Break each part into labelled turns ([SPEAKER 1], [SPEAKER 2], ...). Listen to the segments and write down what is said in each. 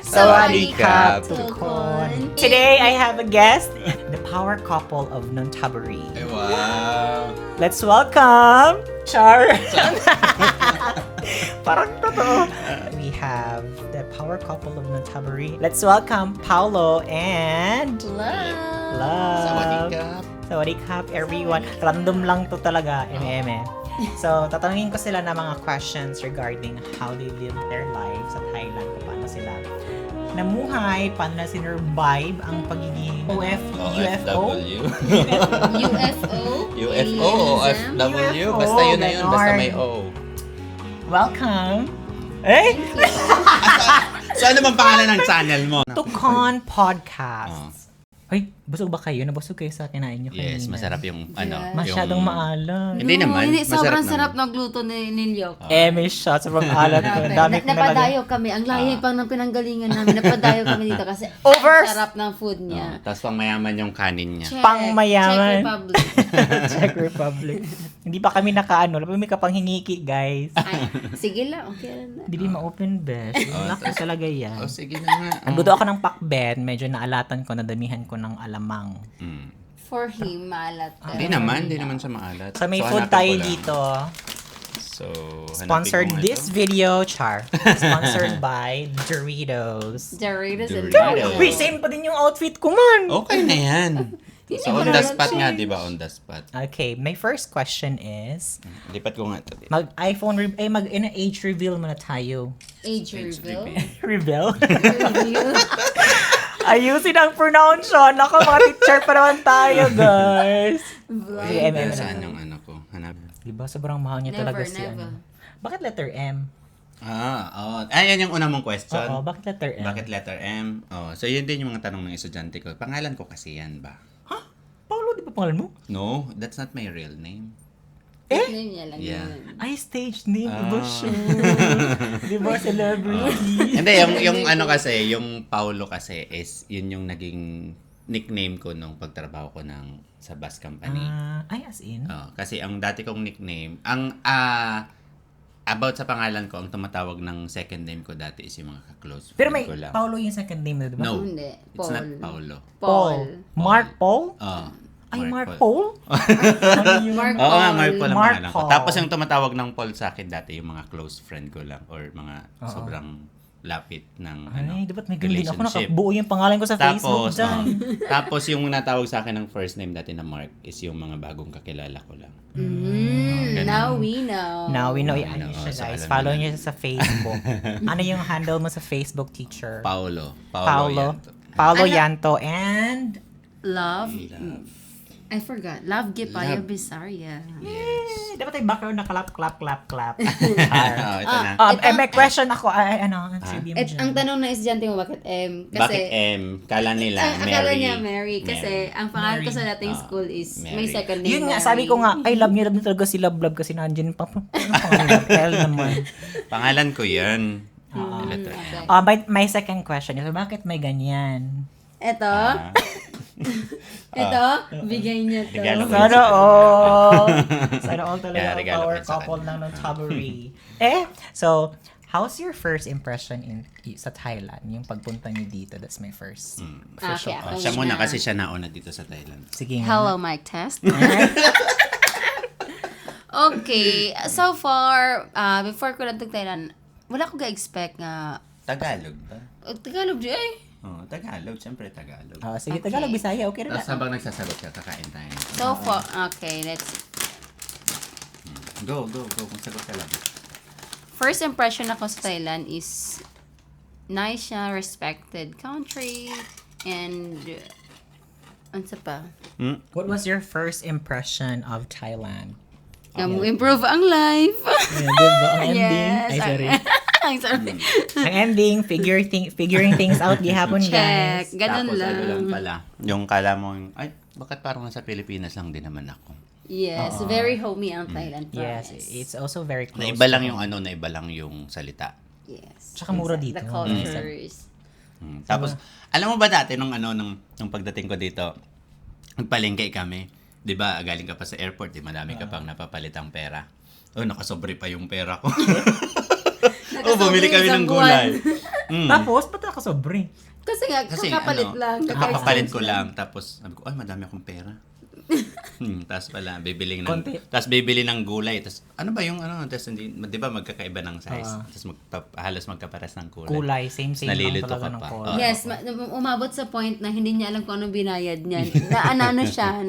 [SPEAKER 1] Sawadee-krap,
[SPEAKER 2] tukon.
[SPEAKER 1] Today, I have a guest, the power couple of Nonthaburi.
[SPEAKER 2] Ay, wow.
[SPEAKER 1] Let's welcome Char. Parang totoo. We have the power couple of Nonthaburi. Let's welcome Paolo and Love.
[SPEAKER 2] Sawadee-krap.
[SPEAKER 1] Sawadee-krap, everyone. Random lang to talaga, eme. So, tatanungin ko sila ng mga questions regarding how they live their lives sa Thailand, kung paano sila namuhay, paano na sinurvive ang pagiging UFO?
[SPEAKER 2] UFO o OFW. Basta yun na yun. Basta may O.
[SPEAKER 1] Welcome! Eh?
[SPEAKER 2] So, ano bang pangalan ng channel mo?
[SPEAKER 1] Tukon Podcast. Ay, busog ba kayo? Nabusog kayo sa kinain nyo kanina?
[SPEAKER 2] Yes, masarap yung
[SPEAKER 3] Yes.
[SPEAKER 1] Masyadong maalam.
[SPEAKER 2] Hindi naman.
[SPEAKER 3] Hindi, sobrang
[SPEAKER 2] Masarap
[SPEAKER 3] sarap ng gluto ni Nilyo.
[SPEAKER 1] May shot. Sobrang alat ko. Ang dami ko
[SPEAKER 3] Napadayo kami. Ang lahi pang ng pinanggalingan namin. Napadayo kami dito kasi
[SPEAKER 1] Over-
[SPEAKER 3] sarap ng food niya.
[SPEAKER 2] Tapos pang mayaman yung kanin niya.
[SPEAKER 3] Check.
[SPEAKER 1] Pang mayaman.
[SPEAKER 3] Czech Republic.
[SPEAKER 1] Czech Republic. Hindi pa kami nakaano. Wala pa may kapanghingiki, guys.
[SPEAKER 3] Ay, sige lang. Okay lang na.
[SPEAKER 1] Hindi ma-open best. Laki talaga yan.
[SPEAKER 2] O, sige na nga.
[SPEAKER 1] Nagluto ako ng pakbet. Medyo naalatan ko, nadamihan ko ng alamang.
[SPEAKER 3] For him, maalat.
[SPEAKER 2] Hindi naman siya maalat.
[SPEAKER 1] So, may
[SPEAKER 2] So,
[SPEAKER 1] food
[SPEAKER 2] hanapin
[SPEAKER 1] tayo
[SPEAKER 2] ko lang.
[SPEAKER 1] dito.
[SPEAKER 2] So, hanapin
[SPEAKER 1] Sponsored
[SPEAKER 2] ko nga
[SPEAKER 1] this
[SPEAKER 2] ito.
[SPEAKER 1] video, Char. Sponsored by Doritos.
[SPEAKER 3] Doritos and
[SPEAKER 2] Doritos.
[SPEAKER 1] Uy, same pa din yung outfit ko, man.
[SPEAKER 2] Okay na yan. So, on the spot nga, di ba? On the spot.
[SPEAKER 1] Okay, my first question is,
[SPEAKER 2] Lipat ko nga ito.
[SPEAKER 1] mag-age reveal muna tayo.
[SPEAKER 3] age reveal.
[SPEAKER 1] Reveal?
[SPEAKER 3] Reveal.
[SPEAKER 1] Ayusin ang pronunciation. Ako, mga teacher pa naman tayo, guys.
[SPEAKER 3] Blind.
[SPEAKER 1] M.
[SPEAKER 2] Saan yung ano ko? Hanap.
[SPEAKER 1] Diba, sobrang mahal niya talaga si
[SPEAKER 3] Never.
[SPEAKER 1] ano. Bakit letter M?
[SPEAKER 2] Yan yung una mong question.
[SPEAKER 1] Oo, bakit letter M?
[SPEAKER 2] Bakit letter M? Oh, so yun din yung mga tanong ng estudyante ko. Pangalan ko kasi yan ba?
[SPEAKER 1] Paolo, di ba pangalan mo?
[SPEAKER 2] No, that's not my real name.
[SPEAKER 3] Name niya lang
[SPEAKER 2] Yeah.
[SPEAKER 3] yun.
[SPEAKER 1] Ay, stage name. Iba siya. Di ba, celebrity?
[SPEAKER 2] Hindi, yung ano kasi, yung Paulo kasi is, yun yung naging nickname ko nung pagtrabaho ko sa bus company.
[SPEAKER 1] Ay, as in?
[SPEAKER 2] Kasi ang dati kong nickname, about sa pangalan ko, ang tumatawag ng second name ko dati is yung mga ka-close
[SPEAKER 1] Pero
[SPEAKER 2] friend
[SPEAKER 1] may
[SPEAKER 2] ko lang.
[SPEAKER 1] Paolo yung second name, di ba?
[SPEAKER 2] No,
[SPEAKER 3] Hindi.
[SPEAKER 2] it's not
[SPEAKER 3] Paul.
[SPEAKER 2] Paulo.
[SPEAKER 1] Paul. Mark Paul? Ay, Mark Paul?
[SPEAKER 3] Mark
[SPEAKER 2] Oo nga, Mark Paul ang
[SPEAKER 1] Mark
[SPEAKER 2] pangalan ko.
[SPEAKER 1] Paul.
[SPEAKER 2] Tapos yung tumatawag ng Paul sa akin dati, yung mga close friend ko lang or mga sobrang lapit ng
[SPEAKER 1] Ay, dapat may ganun din ako.
[SPEAKER 2] relationship.
[SPEAKER 1] Nakabuo yung pangalan ko sa Facebook
[SPEAKER 2] Tapos,
[SPEAKER 1] dyan.
[SPEAKER 2] tapos yung natawag sa akin ng first name dati na Mark is yung mga bagong kakilala ko lang.
[SPEAKER 3] Now we know.
[SPEAKER 1] Now we know,
[SPEAKER 2] Now we
[SPEAKER 1] ano
[SPEAKER 2] know.
[SPEAKER 1] siya,
[SPEAKER 2] So,
[SPEAKER 1] guys.
[SPEAKER 2] alam
[SPEAKER 1] Follow
[SPEAKER 2] nila.
[SPEAKER 1] niyo siya sa Facebook. Ano yung handle mo sa Facebook, teacher?
[SPEAKER 2] Paolo
[SPEAKER 1] Paolo
[SPEAKER 3] Ano?
[SPEAKER 1] Yanto and...
[SPEAKER 3] Love.
[SPEAKER 2] Love.
[SPEAKER 3] I forgot. Love Gipaya
[SPEAKER 2] Love.
[SPEAKER 3] Bisaria.
[SPEAKER 1] Eh, dapat ay background na clap.
[SPEAKER 2] Ito na.
[SPEAKER 1] May question ako. Sabi mo
[SPEAKER 3] Ang
[SPEAKER 1] dyan.
[SPEAKER 3] tanong na estudyante mo, bakit M?
[SPEAKER 2] Bakit M? Kala nila
[SPEAKER 3] Ang
[SPEAKER 2] Mary.
[SPEAKER 3] akala niya Mary. Kasi ang pangalan ko sa dating school is may
[SPEAKER 2] Mary.
[SPEAKER 3] second name.
[SPEAKER 1] Yun nga,
[SPEAKER 3] Mary.
[SPEAKER 1] sabi ko nga, I love niya talaga si Love kasi nandiyan pa. L naman.
[SPEAKER 2] Pangalan ko yan. Letter M.
[SPEAKER 3] Okay.
[SPEAKER 1] My second question is, bakit may ganyan?
[SPEAKER 3] Ito. Ito. Bigay niya to.
[SPEAKER 2] Regalo ko.
[SPEAKER 1] Sana all. Sana all
[SPEAKER 2] Yeah,
[SPEAKER 1] talaga ang
[SPEAKER 2] regalo
[SPEAKER 1] power
[SPEAKER 2] ko sa
[SPEAKER 1] couple
[SPEAKER 2] kanya.
[SPEAKER 1] ng Nonthaburi. So, how's your first impression sa Thailand? Yung pagpunta niyo dito, that's my first.
[SPEAKER 3] Okay,
[SPEAKER 2] Oh,
[SPEAKER 3] ako
[SPEAKER 2] siya muna
[SPEAKER 3] na.
[SPEAKER 2] kasi siya nauna dito sa Thailand.
[SPEAKER 1] Sige nga.
[SPEAKER 3] Hello, mic test. Okay. So far, before ko lang Thailand, wala ko ga-expect nga
[SPEAKER 2] Tagalog ba?
[SPEAKER 3] Tagalog di ay.
[SPEAKER 2] Oh, Tagalog. Siyempre Tagalog.
[SPEAKER 1] Sige,
[SPEAKER 3] Okay.
[SPEAKER 1] Tagalog, Bisaya, okay rin.
[SPEAKER 2] Tapos habang nagsasagot ka, kakain tayo.
[SPEAKER 3] So far, okay, let's
[SPEAKER 2] Go. Kung sagot ka lang.
[SPEAKER 3] first impression ako sa Thailand is nice siya, respected country, and ano sa pa?
[SPEAKER 1] What was your first impression of Thailand?
[SPEAKER 3] Improve ang life.
[SPEAKER 1] Yeah, diba? Ang ending.
[SPEAKER 3] Yes.
[SPEAKER 1] Ay, sorry.
[SPEAKER 3] Ang sorry.
[SPEAKER 1] Ang ending, figuring things out gihapon, guys.
[SPEAKER 3] Check. Ganun
[SPEAKER 2] Tapos
[SPEAKER 3] lang.
[SPEAKER 2] ano lang pala. Yung kala mo, ay, bakit parang nasa Pilipinas lang din naman ako?
[SPEAKER 3] Yes, very homey ang Thailand.
[SPEAKER 1] Yes,
[SPEAKER 3] promise.
[SPEAKER 1] it's also very close.
[SPEAKER 2] Naiba lang yung naiba lang yung salita.
[SPEAKER 3] Yes.
[SPEAKER 1] Tsaka mura dito.
[SPEAKER 3] The cultures.
[SPEAKER 2] Tapos, alam mo ba dati nung pagdating ko dito, nagpalengke kami. 'Di ba? Galing ka pa sa airport, di madami ka pang napapalitang pera. Oh, nakasobre pa yung pera ko. Bumili kami ng gulay.
[SPEAKER 1] Tapos, ba't nakasobre?
[SPEAKER 3] Kasi nga, kakapalit lang.
[SPEAKER 2] Kakapalit ko lang. Tapos, sabi ko, ay, madami akong pera. Tapos pala, tapos bibili ng gulay. Tapos, ano ba yung ano? Tapos, di ba magkakaiba ng size? Tapos, halos magkapares ng kulay.
[SPEAKER 1] Kulay, same lang
[SPEAKER 2] Nalilito
[SPEAKER 1] talaga
[SPEAKER 2] ka
[SPEAKER 1] ng
[SPEAKER 2] pa.
[SPEAKER 1] kulay.
[SPEAKER 2] Oo.
[SPEAKER 3] Yes, umabot sa point na hindi niya alam kung anong binayad niya. Ano siya,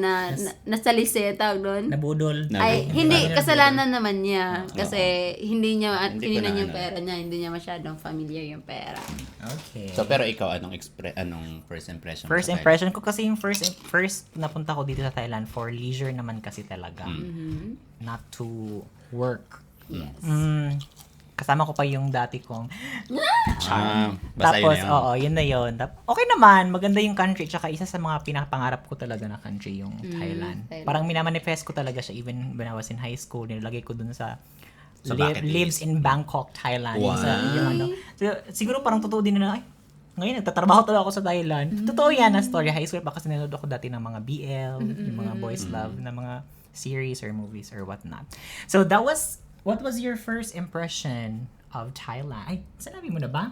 [SPEAKER 3] nasalise, tawag doon.
[SPEAKER 1] Nabudol.
[SPEAKER 3] Ay, hindi, kasalanan naman niya. Kasi hindi niya,
[SPEAKER 2] Hindi ko
[SPEAKER 3] kininan
[SPEAKER 2] na
[SPEAKER 3] yung
[SPEAKER 2] ano.
[SPEAKER 3] pera niya, hindi niya masyadong familiar yung pera.
[SPEAKER 1] Okay.
[SPEAKER 2] So, pero ikaw, anong first impression?
[SPEAKER 1] First
[SPEAKER 2] mo sa
[SPEAKER 1] impression ko kasi yung first napunta ko dito sa Thailand for leisure naman kasi talaga. Not to work.
[SPEAKER 3] Yes.
[SPEAKER 1] Kasama ko pa yung dati kong
[SPEAKER 2] Thailand? Basta
[SPEAKER 1] Tapos,
[SPEAKER 2] yun na yun.
[SPEAKER 1] oo, yun na yun. Okay naman, maganda yung country. Tsaka isa sa mga pinapangarap ko talaga na country, yung Thailand.
[SPEAKER 3] Thailand.
[SPEAKER 1] Parang minamanifest ko talaga siya even when I was in high school. Nilagay ko dun sa
[SPEAKER 2] Sa bucket
[SPEAKER 1] lives
[SPEAKER 2] list.
[SPEAKER 1] in Bangkok, Thailand.
[SPEAKER 2] Wow.
[SPEAKER 1] Yung ano. So, siguro parang totoo din na, ay, ngayon nagtatrabaho talaga ako sa Thailand. Totoo yan na story. High school pa kasi nanood ako dati ng mga BL, yung mga boys love, na mga series or movies or whatnot. So what was your first impression of Thailand? Ay, sinabi mo na ba?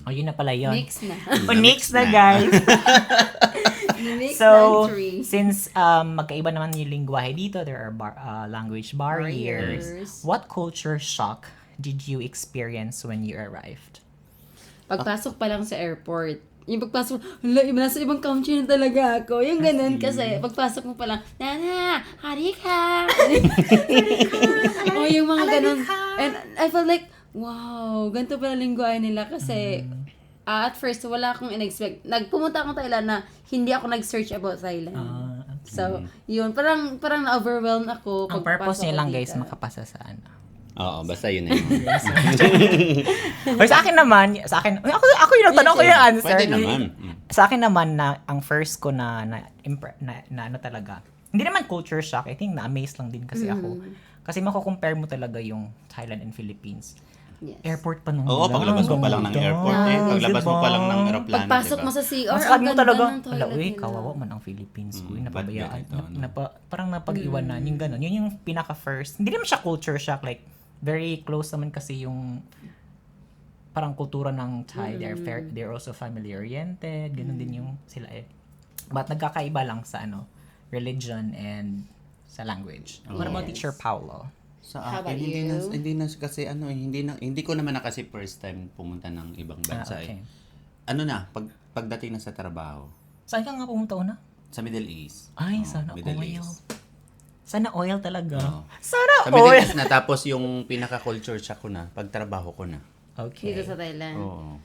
[SPEAKER 1] Oh, yun na pala yun.
[SPEAKER 3] Mix na.
[SPEAKER 1] Oh, next na, guys.
[SPEAKER 3] Mix
[SPEAKER 1] So,
[SPEAKER 3] country.
[SPEAKER 1] since magkaiba naman yung lingwahe dito, there are language barriers.
[SPEAKER 3] Barriers.
[SPEAKER 1] What culture shock did you experience when you arrived?
[SPEAKER 3] Pagpasok pa lang sa airport, yung pagpasok, hala, nasa ibang country na talaga ako. Yung ganun kasi, pagpasok mo pa lang, Nana, hari ka! O yung mga ganun. And I felt like, wow, ganito pala lingwahe nila kasi at first, wala akong in-expect. Pumunta akong Thailand na hindi ako nag-search about Thailand. So, yun, parang na-overwhelm ako.
[SPEAKER 1] Ang
[SPEAKER 3] pagpasok
[SPEAKER 1] purpose niya
[SPEAKER 3] ko
[SPEAKER 1] lang,
[SPEAKER 3] dito.
[SPEAKER 1] guys, makapasa sa ano.
[SPEAKER 2] Oo, basta yun na yun.
[SPEAKER 1] Or sa akin naman, ako yung nagtanong ko yung answer.
[SPEAKER 2] Pwede naman.
[SPEAKER 1] Sa akin naman, na ang first ko na ano talaga, hindi naman culture shock, I think na-amaze lang din kasi ako. Kasi mako-compare mo talaga yung Thailand and Philippines.
[SPEAKER 3] Yes.
[SPEAKER 1] Airport pa nung
[SPEAKER 2] Oo, paglabas mo pa lang ng airport paglabas mo pa lang ng aeroplano,
[SPEAKER 3] Pagpasok
[SPEAKER 2] diba?
[SPEAKER 3] mo sa CR,
[SPEAKER 1] Mas
[SPEAKER 3] ang
[SPEAKER 1] mo
[SPEAKER 3] ganda
[SPEAKER 1] talaga,
[SPEAKER 3] ng toilet
[SPEAKER 1] uy,
[SPEAKER 3] nila.
[SPEAKER 1] kawawa man ang Philippines. Uy,
[SPEAKER 2] ba't
[SPEAKER 1] napabayaan.
[SPEAKER 2] ganito, ano?
[SPEAKER 1] Parang napag-iwanan, yung gano'n. Yun yung pinaka-first. Hindi naman siya culture shock, like, very close naman kasi yung parang kultura ng Thai. They're also family-oriented. Ganun din yung sila eh. But nagkakaiba lang sa religion and sa language. What about
[SPEAKER 3] Yes.
[SPEAKER 1] Teacher Paulo?
[SPEAKER 2] Sa
[SPEAKER 3] How
[SPEAKER 2] akin,
[SPEAKER 3] about you?
[SPEAKER 2] hindi na kasi hindi ko naman na kasi first time pumunta ng ibang bansa
[SPEAKER 1] Okay.
[SPEAKER 2] eh. Pagdating na sa trabaho,
[SPEAKER 1] Saan ka nga pumunta una?
[SPEAKER 2] sa Middle East.
[SPEAKER 1] Ay,
[SPEAKER 2] Oo,
[SPEAKER 1] sana
[SPEAKER 2] Middle
[SPEAKER 1] oil.
[SPEAKER 2] East.
[SPEAKER 1] Sana oil talaga.
[SPEAKER 2] Oo.
[SPEAKER 1] Sana
[SPEAKER 2] Sa Middle
[SPEAKER 1] oil!
[SPEAKER 2] East na, tapos yung pinaka-culture shock ko na, pagtrabaho ko na.
[SPEAKER 1] Okay.
[SPEAKER 3] Dito sa Thailand.
[SPEAKER 2] Oo.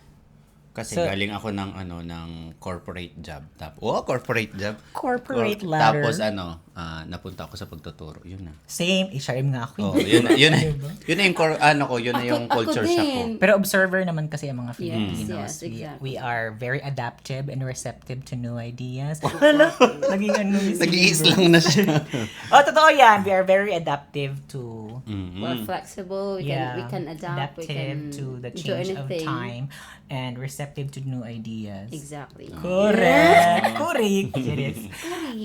[SPEAKER 2] Kasi
[SPEAKER 1] So-
[SPEAKER 2] galing ako ng corporate job. Corporate job.
[SPEAKER 1] Corporate ladder.
[SPEAKER 2] Tapos napunta ako sa pagtuturo. Yun na.
[SPEAKER 1] Same, HRM nga ako.
[SPEAKER 2] Oh, yun na yung culture shock ko.
[SPEAKER 3] din.
[SPEAKER 1] Pero observer naman kasi ang mga Filipinos.
[SPEAKER 3] yes, exactly.
[SPEAKER 1] We are very adaptive and receptive to new ideas. Hala, naging ano ni
[SPEAKER 2] Nag-iis lang na siya.
[SPEAKER 1] Oh, totoo yan. We are very adaptive to
[SPEAKER 3] We're flexible. We can adapt. We
[SPEAKER 1] adaptive
[SPEAKER 3] can
[SPEAKER 1] to the
[SPEAKER 3] do
[SPEAKER 1] change of
[SPEAKER 3] anything.
[SPEAKER 1] time and receptive to new ideas.
[SPEAKER 3] Exactly.
[SPEAKER 1] Correct. Correct. It is.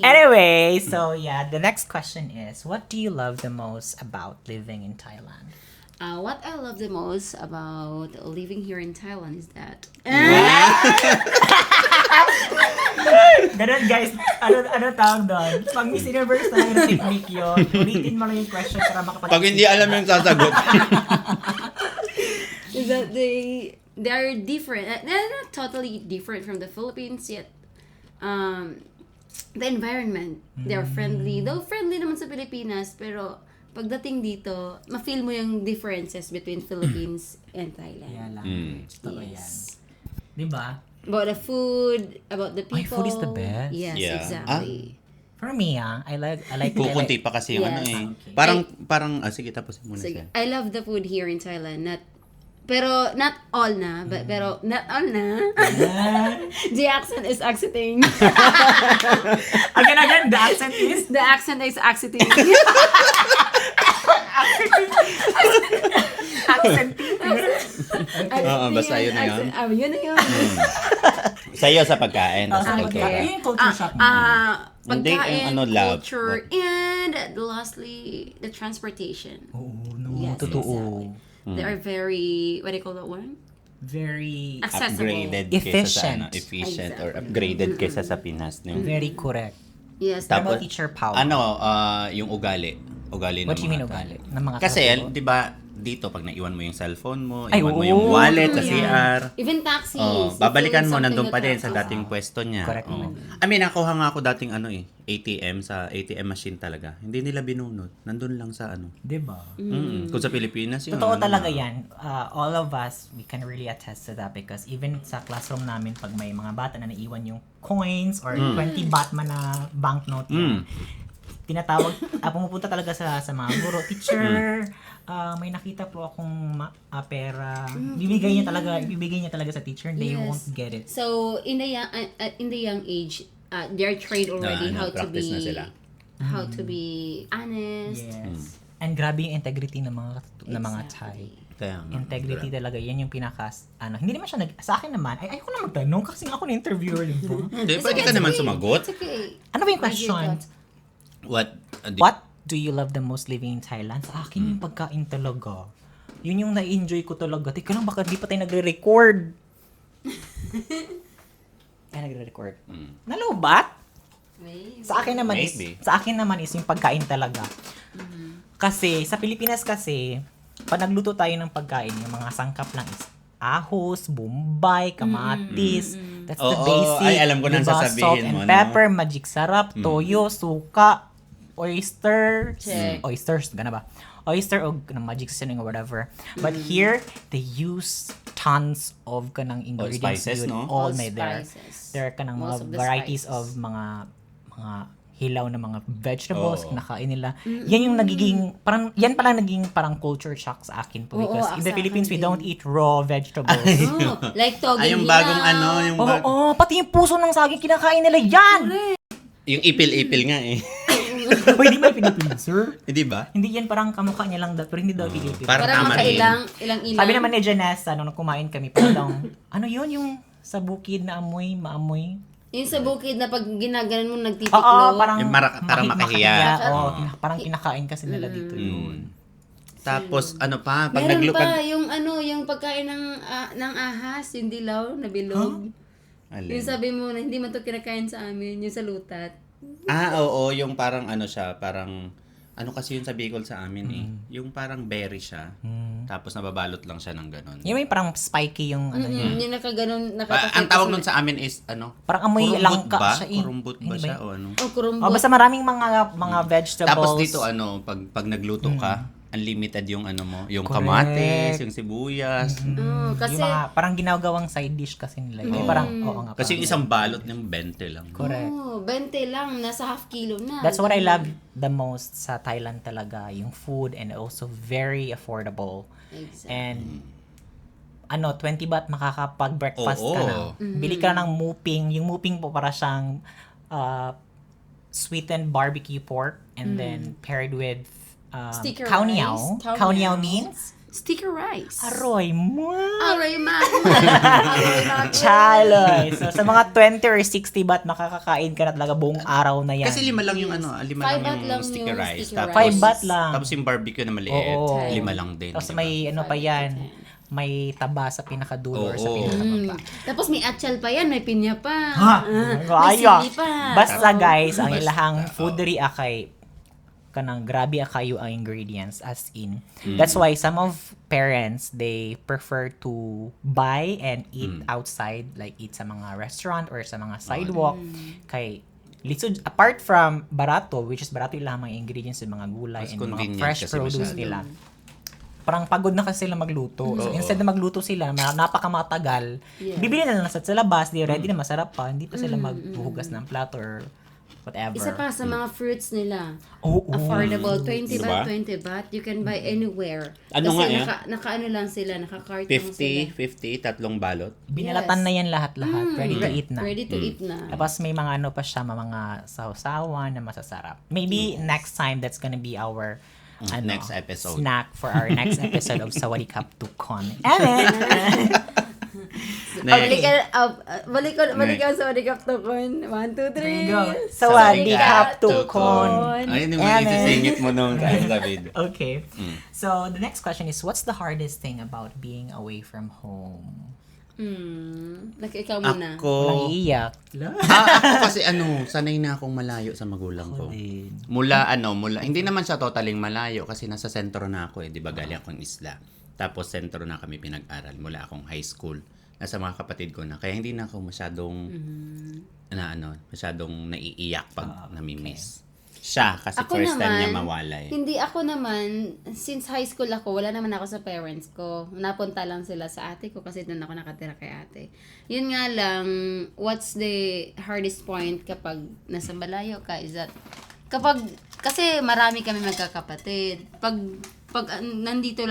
[SPEAKER 1] Anyway, so yeah, the next question is, what do you love the most about living in Thailand?
[SPEAKER 3] What I love the most about living here in Thailand is that
[SPEAKER 1] Ganun guys, ano tawag doon? Pag Miss Universe na yung technique yun, ulitin mo lang yung question para makapag-
[SPEAKER 2] Pag hindi alam yung sasagot.
[SPEAKER 3] is that they're different. They're not totally different from the Philippines yet. The environment, they're friendly. Though friendly naman sa Pilipinas, pero pagdating dito, ma-feel mo yung differences between Philippines and Thailand.
[SPEAKER 1] Yan lang. Totoo yan.
[SPEAKER 3] Yes.
[SPEAKER 1] Diba?
[SPEAKER 3] About the food, about the
[SPEAKER 1] Ay,
[SPEAKER 3] people.
[SPEAKER 1] food is the best.
[SPEAKER 3] Yes,
[SPEAKER 2] Yeah.
[SPEAKER 3] exactly.
[SPEAKER 1] For me, I like
[SPEAKER 2] Kukunti pa kasi yung
[SPEAKER 3] Yes.
[SPEAKER 2] eh.
[SPEAKER 1] Okay.
[SPEAKER 2] Parang sige, tapusin muna
[SPEAKER 3] Sige.
[SPEAKER 2] siya.
[SPEAKER 3] I love the food here in Thailand. Pero not all na, pero not all na. The accent is accenting.
[SPEAKER 1] Again, the accent is
[SPEAKER 3] The accent is accenting.
[SPEAKER 1] accent.
[SPEAKER 2] Oo, basta yun na yun.
[SPEAKER 3] Yun na yun.
[SPEAKER 2] Sa'yo sa pagkain.
[SPEAKER 1] Sa
[SPEAKER 2] Sa
[SPEAKER 1] pagkain.
[SPEAKER 2] kultura.
[SPEAKER 1] Yun yung culture shock mo.
[SPEAKER 2] Hindi,
[SPEAKER 3] Pagkain,
[SPEAKER 2] love.
[SPEAKER 3] culture, and lastly, the transportation.
[SPEAKER 1] Oo, no,
[SPEAKER 3] Yes,
[SPEAKER 1] totoo.
[SPEAKER 3] exactly. They are very, what do you call that one?
[SPEAKER 1] very
[SPEAKER 3] Accessible.
[SPEAKER 2] Upgraded kaysa sa
[SPEAKER 1] Efficient.
[SPEAKER 2] efficient or
[SPEAKER 3] Exactly.
[SPEAKER 2] upgraded kaysa sa Pinas. No?
[SPEAKER 1] very correct.
[SPEAKER 3] Yes.
[SPEAKER 1] What
[SPEAKER 2] Tapos,
[SPEAKER 1] about teacher Paul?
[SPEAKER 2] yung ugali. Ugali
[SPEAKER 1] What
[SPEAKER 2] ng
[SPEAKER 1] do you mean
[SPEAKER 2] mga
[SPEAKER 1] ugali?
[SPEAKER 2] tao.
[SPEAKER 1] Ng mga
[SPEAKER 2] Kasi,
[SPEAKER 1] tao?
[SPEAKER 2] di ba, dito, pag naiwan mo yung cellphone mo,
[SPEAKER 1] Ay,
[SPEAKER 2] iwan mo
[SPEAKER 1] oo.
[SPEAKER 2] yung wallet sa
[SPEAKER 3] Yeah.
[SPEAKER 2] CR,
[SPEAKER 3] Even taxis.
[SPEAKER 2] babalikan mo,
[SPEAKER 3] If you
[SPEAKER 2] nandun pa
[SPEAKER 3] something
[SPEAKER 2] din sa
[SPEAKER 3] that
[SPEAKER 2] dating pwesto niya.
[SPEAKER 1] Correct
[SPEAKER 2] Oo.
[SPEAKER 1] naman.
[SPEAKER 2] I mean, nakuha nga ako dating ATM sa ATM machine talaga. Hindi nila binunot. Nandun lang sa
[SPEAKER 1] Diba?
[SPEAKER 2] Kung sa Pilipinas yun.
[SPEAKER 1] Totoo talaga yan. All of us, we can really attest to that because even sa classroom namin, pag may mga bata na naiwan yung coins or 20 baht man na banknote yan, tinatawag, pumupunta talaga sa mga guro, teacher, may nakita po akong pera. Ibibigay niya talaga sa teacher, they
[SPEAKER 3] Yes.
[SPEAKER 1] won't get it.
[SPEAKER 3] So, in the young age, they're trained already how to
[SPEAKER 2] practice
[SPEAKER 3] be
[SPEAKER 2] na sila.
[SPEAKER 3] how to be honest.
[SPEAKER 1] Yes. And grabe yung integrity ng mga Thai.
[SPEAKER 2] Kaya nga.
[SPEAKER 1] Integrity talaga, yan yung hindi naman siya sa akin naman, ayoko na magtanong kasi ako na interviewer din po.
[SPEAKER 2] Hindi, pwede ka naman sumagot.
[SPEAKER 3] It's okay.
[SPEAKER 1] Ano ba yung question?
[SPEAKER 2] What
[SPEAKER 1] What do you love the most living in Thailand? Sa akin yung pagkain talaga. Yun yung na-enjoy ko talaga. Teka lang, baka di pa tayo nagre-record. Ay, nagre-record. Nalobat?
[SPEAKER 3] Maybe.
[SPEAKER 1] Sa akin naman is yung pagkain talaga. Kasi sa Pilipinas kasi, pag nagluto tayo ng pagkain, yung mga sangkap lang is ahos, bombay, kamatis. That's the
[SPEAKER 2] Oo,
[SPEAKER 1] basic.
[SPEAKER 2] ay, alam ko na ang
[SPEAKER 1] Diba?
[SPEAKER 2] sasabihin
[SPEAKER 1] Salt and
[SPEAKER 2] mo, no?
[SPEAKER 1] pepper, magic sarap, toyo, suka, oyster,
[SPEAKER 3] Check.
[SPEAKER 1] oysters, gana ba? Oyster o magic seasoning or whatever. But here, they use tons of kanang ingredients.
[SPEAKER 2] spices,
[SPEAKER 1] yun.
[SPEAKER 2] no?
[SPEAKER 1] All
[SPEAKER 3] All
[SPEAKER 1] may there.
[SPEAKER 3] spices.
[SPEAKER 1] There are kanang
[SPEAKER 3] Most
[SPEAKER 1] mga
[SPEAKER 3] of the
[SPEAKER 1] varieties
[SPEAKER 3] spices.
[SPEAKER 1] of mga hilaw na mga vegetables,
[SPEAKER 2] Oo.
[SPEAKER 1] kinakain nila. Yan yung nagiging, yan pala naging parang culture shock sa akin po.
[SPEAKER 3] Oo,
[SPEAKER 1] Because in the
[SPEAKER 3] sa
[SPEAKER 1] Philippines, we
[SPEAKER 3] akin
[SPEAKER 1] don't
[SPEAKER 3] din.
[SPEAKER 1] eat raw vegetables.
[SPEAKER 3] Oh, like toging
[SPEAKER 2] Ay, yung bagong yung
[SPEAKER 1] Oo, pati yung puso ng saging, kinakain nila yan!
[SPEAKER 2] yung ipil-ipil nga eh.
[SPEAKER 1] Pwede ba Pilipino, sir?
[SPEAKER 2] Hindi ba?
[SPEAKER 1] Hindi yan, parang kamukha niya lang, pero hindi daw Pilipino.
[SPEAKER 2] Parang
[SPEAKER 3] Para
[SPEAKER 2] tama rin.
[SPEAKER 3] makailang
[SPEAKER 1] Sabi naman ni Janessa, nung kumain kami, parang, ano yun, yung sa bukid na maamoy?
[SPEAKER 3] Yung sa bukid na pag ginaganon mo nagtitiklo.
[SPEAKER 1] Oo, parang
[SPEAKER 2] Yung parang makahiya.
[SPEAKER 1] Oo, parang kinakain kasi nila dito yun.
[SPEAKER 2] Tapos ano pa, pag
[SPEAKER 3] Meron
[SPEAKER 2] naglupag...
[SPEAKER 3] pa yung pagkain ng ahas, yung dilaw na bilog.
[SPEAKER 2] Alin?
[SPEAKER 3] Yung sabi mo na hindi man to kinakain sa amin, yung sa lutat.
[SPEAKER 2] Oo, yung parang parang ano kasi yun sa Bicol sa amin eh. Yung parang berry siya. Tapos nababalot lang siya ng ganun.
[SPEAKER 1] Yung may parang spiky yung ano niya.
[SPEAKER 3] Yung nakaganon,
[SPEAKER 2] Ang tawag nun sa amin is
[SPEAKER 1] Parang amoy
[SPEAKER 2] kurumbot
[SPEAKER 1] langka
[SPEAKER 2] ba?
[SPEAKER 1] siya eh.
[SPEAKER 2] Kurumbot ba
[SPEAKER 1] Hindi ba
[SPEAKER 2] siya
[SPEAKER 1] yun?
[SPEAKER 2] o ano?
[SPEAKER 3] Oh, kurumbot.
[SPEAKER 1] Oh, basta maraming mga vegetables.
[SPEAKER 2] Tapos dito pag nagluto ka, unlimited yung yung
[SPEAKER 1] Correct.
[SPEAKER 2] kamatis, yung sibuyas.
[SPEAKER 3] Oh, kasi,
[SPEAKER 1] Yung mga parang ginagawang side dish kasi nila. Yung parang, oo nga.
[SPEAKER 2] Kasi yung isang balot ng 20 lang.
[SPEAKER 1] Correct.
[SPEAKER 3] 20 lang, nasa half kilo na.
[SPEAKER 1] That's what I love the most sa Thailand talaga. Yung food and also very affordable.
[SPEAKER 3] Exactly.
[SPEAKER 1] And 20 baht makakapag-breakfast
[SPEAKER 2] Oo.
[SPEAKER 1] ka na. Bili ka ng muping. Yung muping po para siyang sweetened barbecue pork and then paired with
[SPEAKER 3] Sticker
[SPEAKER 1] kao
[SPEAKER 3] rice.
[SPEAKER 1] niao.
[SPEAKER 3] Kao
[SPEAKER 1] Kao niao
[SPEAKER 3] niao.
[SPEAKER 1] means
[SPEAKER 3] Sticker rice.
[SPEAKER 1] aroy mo.
[SPEAKER 3] Aroy ma. Aroy ma.
[SPEAKER 1] Chaloy. So, sa mga 20 or 60 baht, makakakain ka na talaga buong araw na yan.
[SPEAKER 2] Kasi 5 lang yung 5
[SPEAKER 3] 5
[SPEAKER 2] lang
[SPEAKER 3] baht lang
[SPEAKER 2] yung sticker
[SPEAKER 3] yung
[SPEAKER 2] rice.
[SPEAKER 3] sticker
[SPEAKER 2] Tapos,
[SPEAKER 3] rice.
[SPEAKER 1] 5 baht lang.
[SPEAKER 2] Tapos yung barbecue na maliit,
[SPEAKER 1] Oo.
[SPEAKER 2] 5 lang din.
[SPEAKER 1] Tapos
[SPEAKER 2] diba?
[SPEAKER 1] may pa yan. May taba sa pinakadulo or sa
[SPEAKER 2] Oo.
[SPEAKER 1] pinakababa.
[SPEAKER 3] Tapos may atchal pa yan, may pinya pa.
[SPEAKER 1] Ha?
[SPEAKER 3] May
[SPEAKER 1] Ayo.
[SPEAKER 3] sili pa.
[SPEAKER 1] Basta guys, ang
[SPEAKER 2] Basta,
[SPEAKER 1] ilahang
[SPEAKER 2] oo.
[SPEAKER 1] foodery akay kanang grabe akayo ang ingredients as in. That's why some of parents they prefer to buy and eat outside, like eat sa mga restaurant or sa mga sidewalk kay lisod apart from barato, which is barato lang mga ingredients sa mga gulay
[SPEAKER 2] Mas
[SPEAKER 1] and mga
[SPEAKER 2] convenient
[SPEAKER 1] fresh
[SPEAKER 2] kasi
[SPEAKER 1] produce
[SPEAKER 2] masyado.
[SPEAKER 1] nila. Parang pagod na kasi sila magluto. So,
[SPEAKER 2] Oo.
[SPEAKER 1] instead na magluto sila, napakamatagal,
[SPEAKER 3] Yeah.
[SPEAKER 1] bibili na lang sa labas, di ready na masarap pa, hindi pa sila maghuhugas ng plato or whatever.
[SPEAKER 3] Isa pa sa mga fruits nila.
[SPEAKER 1] Oo.
[SPEAKER 3] Affordable, 20
[SPEAKER 2] Diba?
[SPEAKER 3] baht, 20 baht. You can buy anywhere.
[SPEAKER 2] Ano
[SPEAKER 3] Kasi
[SPEAKER 2] nga yan?
[SPEAKER 3] naka-ano lang sila, naka-cart lang sila.
[SPEAKER 2] 50, tatlong balot.
[SPEAKER 1] Binalatan
[SPEAKER 3] Yes.
[SPEAKER 1] na yan lahat-lahat. Ready to eat na.
[SPEAKER 3] Ready to eat na.
[SPEAKER 1] Tapos may mga ano pa siya, mga sausawan na masasarap. Maybe next time, that's gonna be our
[SPEAKER 2] Next episode.
[SPEAKER 1] snack for our next episode of Sawadee Cup to Con. Amen!
[SPEAKER 3] Balik
[SPEAKER 2] Next.
[SPEAKER 3] ka, balik ka sa Wadikap Tukon. 1, 2, 3.
[SPEAKER 1] There you go. Sawadikap Tukon.
[SPEAKER 2] Ay, hindi mo
[SPEAKER 1] Eme.
[SPEAKER 2] isisingit mo nung David.
[SPEAKER 1] Okay. So, the next question is, what's the hardest thing about being away from home?
[SPEAKER 3] Ikaw muna.
[SPEAKER 2] Ako,
[SPEAKER 1] Naiiyak.
[SPEAKER 2] ako kasi sanay na akong malayo sa magulang ko.
[SPEAKER 1] din.
[SPEAKER 2] Mula, hindi naman siya totaling malayo kasi nasa sentro na ako eh, di ba galing akong isla. Tapos sentro na kami pinag-aral mula akong high school. Nasa mga kapatid ko na, kaya hindi na ako masyadong, masyadong naiiyak pag namimiss. Siya, kasi
[SPEAKER 3] Ako
[SPEAKER 2] first time
[SPEAKER 3] naman,
[SPEAKER 2] niya mawala eh.
[SPEAKER 3] Hindi ako naman, since high school ako, wala naman ako sa parents ko. Napunta lang sila sa ate ko kasi doon ako nakatira kay ate. Yun nga lang, what's the hardest point kapag nasa malayo ka is that, kasi marami kami magkakapatid. Pag nandito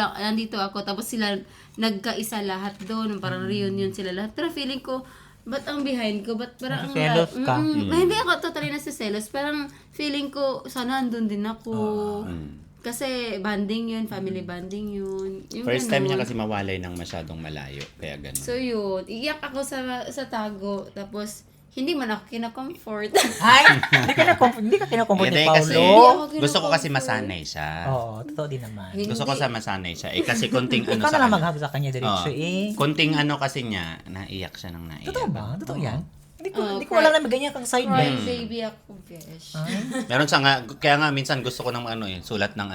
[SPEAKER 3] ako, tapos sila nagkaisa lahat doon, parang reunion sila lahat. Pero feeling ko, ba't ang behind ko? Ba't parang
[SPEAKER 1] Nasiselos ka?
[SPEAKER 3] Hindi ako totally nasiselos. Parang feeling ko, sana andun din ako. Kasi banding yun, family banding yun. Yung
[SPEAKER 2] First time niya
[SPEAKER 3] ganun.
[SPEAKER 2] kasi mawalay ng masyadong malayo, kaya ganun.
[SPEAKER 3] So yun, iyak ako sa tago. Tapos, hindi man ako kina-comfort.
[SPEAKER 1] Ay! Hindi ka kinukumport
[SPEAKER 2] Hindi
[SPEAKER 1] ni
[SPEAKER 2] kasi,
[SPEAKER 1] Paulo.
[SPEAKER 2] gusto ko kasi masanay siya.
[SPEAKER 1] Oo, totoo din naman.
[SPEAKER 3] Hindi.
[SPEAKER 2] Gusto ko sa masanay siya. Kasi konting
[SPEAKER 1] Ikaw na lang
[SPEAKER 2] kanya.
[SPEAKER 1] mag-hug sa kanya diretso eh.
[SPEAKER 2] Konting kasi niya, naiyak siya ng naiyak.
[SPEAKER 1] Totoo ba? Totoo yan? Hindi ko
[SPEAKER 3] cry-
[SPEAKER 1] alam na may ganyan kang side
[SPEAKER 3] Cry
[SPEAKER 1] bet.
[SPEAKER 3] baby ako, besh.
[SPEAKER 2] Meron siya nga, kaya nga minsan gusto ko ng sulat ng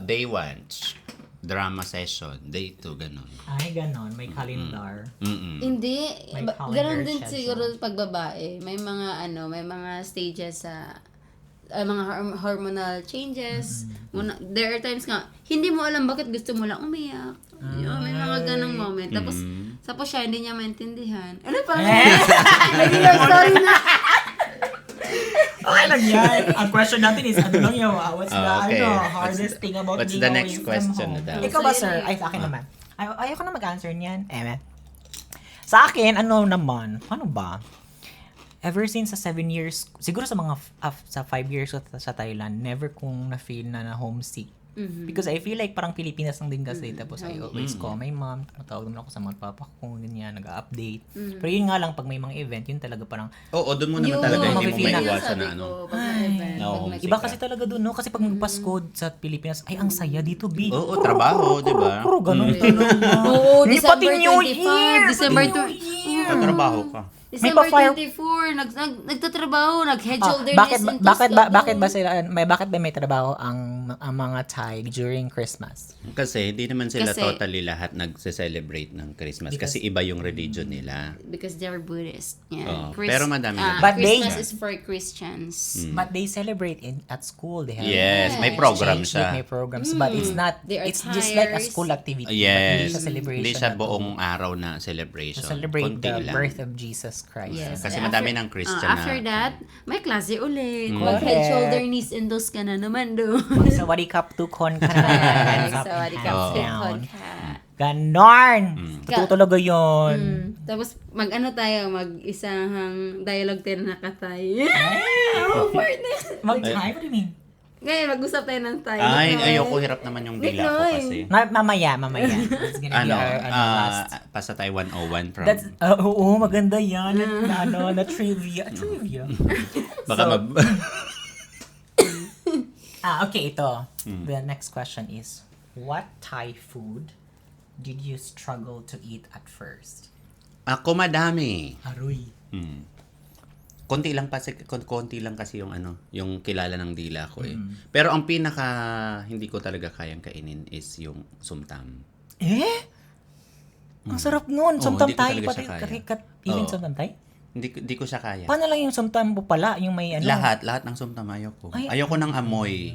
[SPEAKER 2] day 1, drama session, day 2, ganun.
[SPEAKER 1] Ay, ganon. May calendar.
[SPEAKER 3] Hindi,
[SPEAKER 1] May
[SPEAKER 3] ganun
[SPEAKER 1] calendar
[SPEAKER 3] din
[SPEAKER 1] schedule.
[SPEAKER 3] siguro pag babae. May mga stages sa mga hormonal changes. There are times nga, hindi mo alam bakit gusto mo lang umiyak. Yun, may mga ganong moment. Tapos siya, hindi niya maintindihan. Ano pa? Naging love story na.
[SPEAKER 1] Okay lang yan. Ang question natin is, ano lang yun? What's the
[SPEAKER 2] Okay.
[SPEAKER 1] hardest thing about
[SPEAKER 2] What's
[SPEAKER 1] being
[SPEAKER 2] the
[SPEAKER 1] away
[SPEAKER 2] next
[SPEAKER 1] from
[SPEAKER 2] question
[SPEAKER 1] home?
[SPEAKER 2] na daw?
[SPEAKER 1] Ikaw ba,
[SPEAKER 3] So,
[SPEAKER 1] sir?
[SPEAKER 3] yun eh.
[SPEAKER 1] Ay, sa akin naman. Ayoko na mag-answer niyan. Sa akin, ano naman? Paano ba? Ever since sa 7 years, siguro sa mga sa 5 years ko sa Thailand, never kong na-feel na homesick. Because I feel like parang Pilipinas lang din kasi. Tapos I always call my mom. Matawag naman ako sa mga papa ko. Ganyan, nag-update. Pero yun nga lang, pag may mga event, yun talaga parang,
[SPEAKER 2] Oo, doon mo naman
[SPEAKER 3] Yun,
[SPEAKER 2] talaga, hindi mo
[SPEAKER 1] mapipili na.
[SPEAKER 2] maiwasan
[SPEAKER 3] sabi
[SPEAKER 2] na
[SPEAKER 3] ko, pag may event,
[SPEAKER 2] Oo,
[SPEAKER 3] pag may-
[SPEAKER 1] iba kasi talaga doon, no? Kasi pag magpasko sa Pilipinas, ay, ang saya dito, B.
[SPEAKER 2] Oo, trabaho, di ba?
[SPEAKER 1] Puro ganun talaga.
[SPEAKER 3] Oo,
[SPEAKER 1] Hindi,
[SPEAKER 3] December
[SPEAKER 1] pati New
[SPEAKER 3] 25,
[SPEAKER 1] Year!
[SPEAKER 3] December
[SPEAKER 1] Pati New
[SPEAKER 3] 20.
[SPEAKER 1] Year!
[SPEAKER 2] Trabaho ka.
[SPEAKER 3] December
[SPEAKER 1] pa-fire-
[SPEAKER 3] 24, nagtatrabaho, nag-head shoulder
[SPEAKER 1] bakit
[SPEAKER 3] knees and
[SPEAKER 1] bakit
[SPEAKER 3] toes
[SPEAKER 1] ba
[SPEAKER 3] ka
[SPEAKER 1] bakit
[SPEAKER 3] doon.
[SPEAKER 1] ba sila bakit ba may trabaho ang mga Thai during Christmas?
[SPEAKER 2] Kasi hindi naman sila
[SPEAKER 3] Kasi-
[SPEAKER 2] totally lahat nagse-celebrate ng Christmas kasi iba yung religion nila.
[SPEAKER 3] Because they're Buddhist. Yeah.
[SPEAKER 2] Oo, pero madami na.
[SPEAKER 1] But they-
[SPEAKER 3] Christmas is for Christians.
[SPEAKER 1] But they celebrate at school. They have
[SPEAKER 2] Yes, may program siya.
[SPEAKER 1] May programs, but it's not.
[SPEAKER 3] There are
[SPEAKER 1] It's just like a
[SPEAKER 3] tires.
[SPEAKER 1] school activity. but
[SPEAKER 2] Yes.
[SPEAKER 1] Hindi siya celebration.
[SPEAKER 2] Hindi siya
[SPEAKER 1] na to.
[SPEAKER 2] buong araw na celebration.
[SPEAKER 1] To celebrate
[SPEAKER 2] Konti
[SPEAKER 1] the
[SPEAKER 2] lang.
[SPEAKER 1] birth of Jesus Christ.
[SPEAKER 3] Yes.
[SPEAKER 2] Kasi
[SPEAKER 3] After-
[SPEAKER 2] madami ng Christian
[SPEAKER 3] after that, may klase ulit.
[SPEAKER 2] Mm.
[SPEAKER 3] Mag-head,
[SPEAKER 1] Correct.
[SPEAKER 3] shoulder, knees, and toes ka na naman doon.
[SPEAKER 1] So, what cup to con ka na.
[SPEAKER 3] So, what
[SPEAKER 2] Oo.
[SPEAKER 3] ka?
[SPEAKER 1] Ganon!
[SPEAKER 2] Mm.
[SPEAKER 1] Totoo talaga yun.
[SPEAKER 3] Tapos, mag-ano tayo, mag-isang dialogue tayo na nakatay. Oh, partner!
[SPEAKER 1] Mag-hi? What do you mean?
[SPEAKER 3] Ngayon, mag-usap tayo ng tayo.
[SPEAKER 2] Ay, ayoko, hirap naman yung dila ko
[SPEAKER 3] Nikoy.
[SPEAKER 2] kasi.
[SPEAKER 1] Mamaya. It's gonna be our last.
[SPEAKER 2] Pasa tayo 101 from...
[SPEAKER 1] That's, oo, maganda yan. Na trivia. Trivia.
[SPEAKER 2] Baka
[SPEAKER 1] So- Okay, ito. The next question is, what Thai food did you struggle to eat at first?
[SPEAKER 2] Ako madami.
[SPEAKER 1] Aroy.
[SPEAKER 2] Konti lang kasi yung yung kilala ng dila ko eh. Pero ang pinaka hindi ko talaga kayang kainin is yung sumtam.
[SPEAKER 1] Ang sarap nun.
[SPEAKER 2] Oo,
[SPEAKER 1] Sumtam
[SPEAKER 2] hindi ko
[SPEAKER 1] Thai.
[SPEAKER 2] talaga
[SPEAKER 1] Pati
[SPEAKER 2] siya kaya.
[SPEAKER 1] karikat. Even
[SPEAKER 2] Oo.
[SPEAKER 1] sumtam Thai?
[SPEAKER 2] Hindi ko siya kaya.
[SPEAKER 1] Paano lang yung sumtam mo pala? Yung may ano?
[SPEAKER 2] Lahat ng sumtam ayoko.
[SPEAKER 1] Ay,
[SPEAKER 2] Ayoko ng amoy.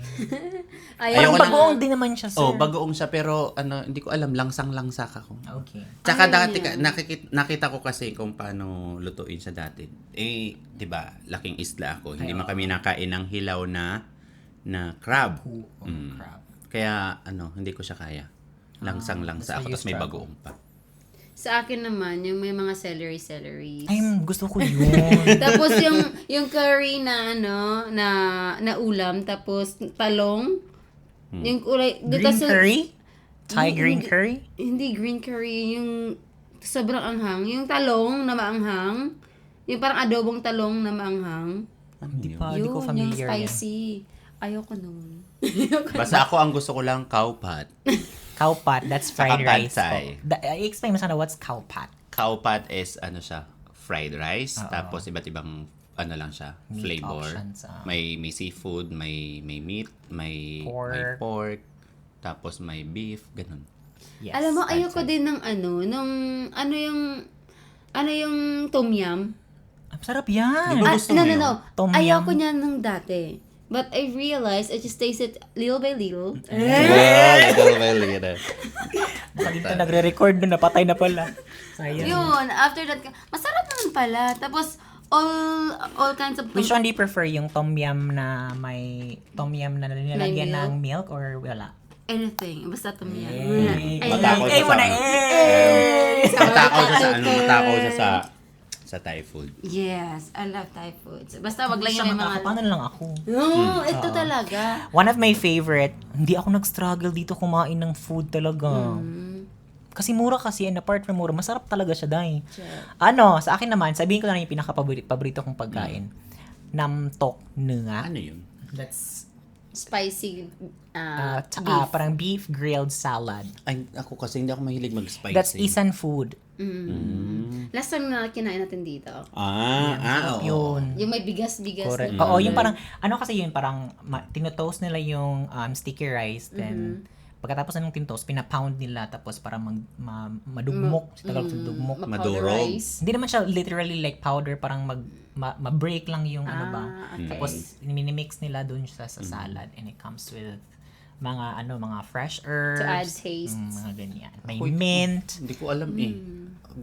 [SPEAKER 1] Parang
[SPEAKER 2] Ayoko na-
[SPEAKER 1] bagoong din naman siya, sir.
[SPEAKER 2] Oh, bagoong siya pero hindi ko alam, langsang-langsa ako.
[SPEAKER 1] Okay.
[SPEAKER 2] Tsaka
[SPEAKER 3] Ano
[SPEAKER 2] dati
[SPEAKER 3] yan?
[SPEAKER 2] nakita ko kasi kung paano lutuin siya dati. 'Di ba? Laking isla ako. Hindi man kami nakain ng hilaw na crab.
[SPEAKER 1] Crab.
[SPEAKER 2] Kaya hindi ko siya kaya. Langsang-langsa
[SPEAKER 1] that's
[SPEAKER 2] ako
[SPEAKER 1] why you
[SPEAKER 2] tapos may
[SPEAKER 1] struggle.
[SPEAKER 2] bagoong pa.
[SPEAKER 3] Sa akin naman, yung may mga celery.
[SPEAKER 1] Ay, gusto ko yun.
[SPEAKER 3] Tapos yung curry na na ulam, tapos talong. Yung kulay,
[SPEAKER 1] Green curry? Thai green curry?
[SPEAKER 3] Hindi green curry, yung sobrang anghang. Yung talong na maanghang, yung parang adobong talong na maanghang.
[SPEAKER 2] Ano yun?
[SPEAKER 1] Hindi ko
[SPEAKER 3] Yun, yung
[SPEAKER 1] familiar yan.
[SPEAKER 3] spicy. Ayoko nun.
[SPEAKER 2] Basta ako ang gusto ko lang cow pat.
[SPEAKER 1] Cow pat, that's fried
[SPEAKER 2] Saka
[SPEAKER 1] rice
[SPEAKER 2] pansay.
[SPEAKER 1] po. I-explain mo sana what's cow pat.
[SPEAKER 2] Cow pat is ano siya, fried rice,
[SPEAKER 1] Oo.
[SPEAKER 2] tapos iba't ibang ano lang siya,
[SPEAKER 1] Meat
[SPEAKER 2] flavor.
[SPEAKER 1] options,
[SPEAKER 2] May seafood, may meat, may pork, tapos may beef, ganun.
[SPEAKER 1] Yes.
[SPEAKER 3] Alam mo, ayoko
[SPEAKER 2] pansay.
[SPEAKER 3] din ng ano yung tom yum.
[SPEAKER 1] Ang sarap yan.
[SPEAKER 2] Di ba gusto mo yun?
[SPEAKER 3] No.
[SPEAKER 1] Tom
[SPEAKER 3] Ayoko
[SPEAKER 1] yum.
[SPEAKER 3] niyan nung dati. But I realized I just taste it little by little.
[SPEAKER 2] Little by little.
[SPEAKER 1] Pag ito nagre-record doon, napatay na pala. Sayang.
[SPEAKER 3] Yun, after that, masarap naman pala. Tapos, all kinds of...
[SPEAKER 1] Which one do you prefer? Yung tom yum na may tom yum na nilalagyan ng milk or wala?
[SPEAKER 3] Anything. Basta tom yum.
[SPEAKER 2] Matakaw siya sa matakaw siya sa Thai food.
[SPEAKER 3] Yes, I love Thai foods. Basta wag lang yung may mga...
[SPEAKER 1] Paano lang ako?
[SPEAKER 3] No, ito talaga.
[SPEAKER 1] One of my favorite, hindi ako nag-struggle dito kumain ng food talaga. Kasi mura kasi, and apart from mura, masarap talaga siya, dahil. Ano, sa akin naman, sabihin ko lang yung pinaka-paborito kong pagkain. Namtok nga.
[SPEAKER 2] Ano yun?
[SPEAKER 1] That's
[SPEAKER 3] Spicy
[SPEAKER 1] parang beef grilled salad.
[SPEAKER 2] Ay, ako kasi hindi ako mahilig mag-spicy.
[SPEAKER 1] That's Isan food.
[SPEAKER 3] Last time na kinain natin dito.
[SPEAKER 2] Oo.
[SPEAKER 1] Yun.
[SPEAKER 3] Yung may bigas-bigas.
[SPEAKER 1] Correct.
[SPEAKER 3] na-
[SPEAKER 1] Oo, yung parang, ano kasi yun, parang tinotoast nila yung sticky rice, then pagkatapos ng tintoast, pinapound nila, tapos para madugmok, sa Tagalog sa dugmok.
[SPEAKER 2] Madurog.
[SPEAKER 3] Rice.
[SPEAKER 1] Hindi naman siya literally like powder, parang ma-break lang yung ano ba.
[SPEAKER 3] Okay.
[SPEAKER 1] Tapos minimix nila dun sa salad, and it comes with mga fresh herbs.
[SPEAKER 3] To add taste.
[SPEAKER 1] Mga ganyan. May mint.
[SPEAKER 2] Hindi ko alam eh.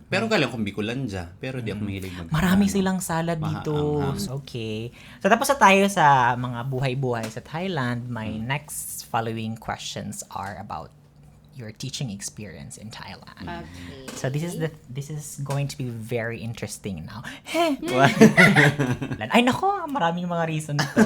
[SPEAKER 2] Pero galing kong Bicolandia. Pero di ako mahilig
[SPEAKER 1] Marami silang salad dito.
[SPEAKER 2] Maanghang.
[SPEAKER 1] Okay. So tapos na tayo sa mga buhay-buhay sa Thailand. My next following questions are about your teaching experience in Thailand.
[SPEAKER 3] Okay.
[SPEAKER 1] So this is going to be very interesting now. Ay nako, maraming mga reason to.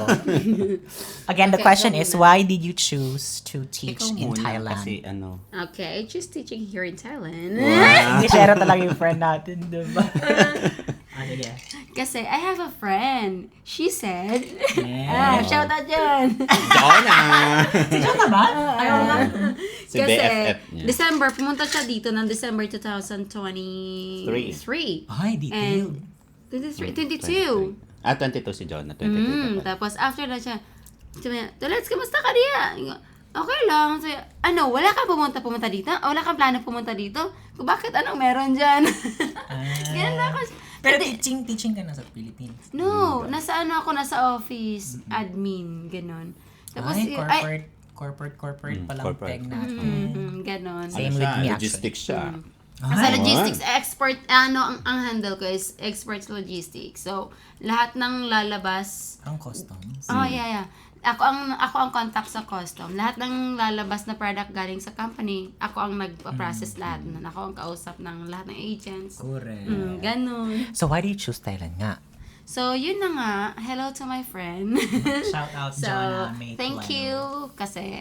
[SPEAKER 1] Again, the
[SPEAKER 3] Okay,
[SPEAKER 1] question
[SPEAKER 3] ikaw
[SPEAKER 1] is,
[SPEAKER 3] muna.
[SPEAKER 1] why did you choose to teach
[SPEAKER 2] Ikaw
[SPEAKER 1] in
[SPEAKER 2] muna,
[SPEAKER 1] Thailand?
[SPEAKER 2] kasi ano.
[SPEAKER 3] Okay, just teaching here in Thailand.
[SPEAKER 1] Hindi share talaga yung friend natin, diba? Sige.
[SPEAKER 3] Kasi I have a friend. She said,
[SPEAKER 1] Yeah.
[SPEAKER 3] shout out dyan.
[SPEAKER 2] Jonah!
[SPEAKER 1] Si Jonah ba? Ayaw nga.
[SPEAKER 2] Si BFF niya.
[SPEAKER 3] December, pumunta siya dito ng December 2023.
[SPEAKER 1] Ay, detailed.
[SPEAKER 3] And 22.
[SPEAKER 2] 22 si Jonah. 22 pa.
[SPEAKER 3] Tapos after that siya, sabi niya, Tulets, kamusta ka diya? Okay lang. So, wala kang pumunta dito? O wala kang plano pumunta dito? Kung bakit, anong meron dyan? Ganun lang ako.
[SPEAKER 1] Pero teaching ka na sa Philippines.
[SPEAKER 3] No, nasa office, admin, ganun. Tapos,
[SPEAKER 1] Ay, corporate palang
[SPEAKER 2] corporate.
[SPEAKER 1] peg natin.
[SPEAKER 3] ganon.
[SPEAKER 1] Same with me,
[SPEAKER 2] Logistics siya.
[SPEAKER 3] Sa logistics expert, ang handle ko is experts logistics. So, lahat ng lalabas,
[SPEAKER 1] Ang customs.
[SPEAKER 3] yeah. Ako ang contact sa custom. Lahat ng lalabas na product galing sa company, ako ang nagpa-process lahat nun. Ako ang kausap ng lahat ng agents.
[SPEAKER 1] Correct.
[SPEAKER 3] Ganon.
[SPEAKER 1] So, why do you choose Thailand nga?
[SPEAKER 3] So, yun na nga. Hello to my friend.
[SPEAKER 1] Shout out,
[SPEAKER 3] So,
[SPEAKER 1] Jonah. May
[SPEAKER 3] thank
[SPEAKER 1] Tuano.
[SPEAKER 3] you. Kasi,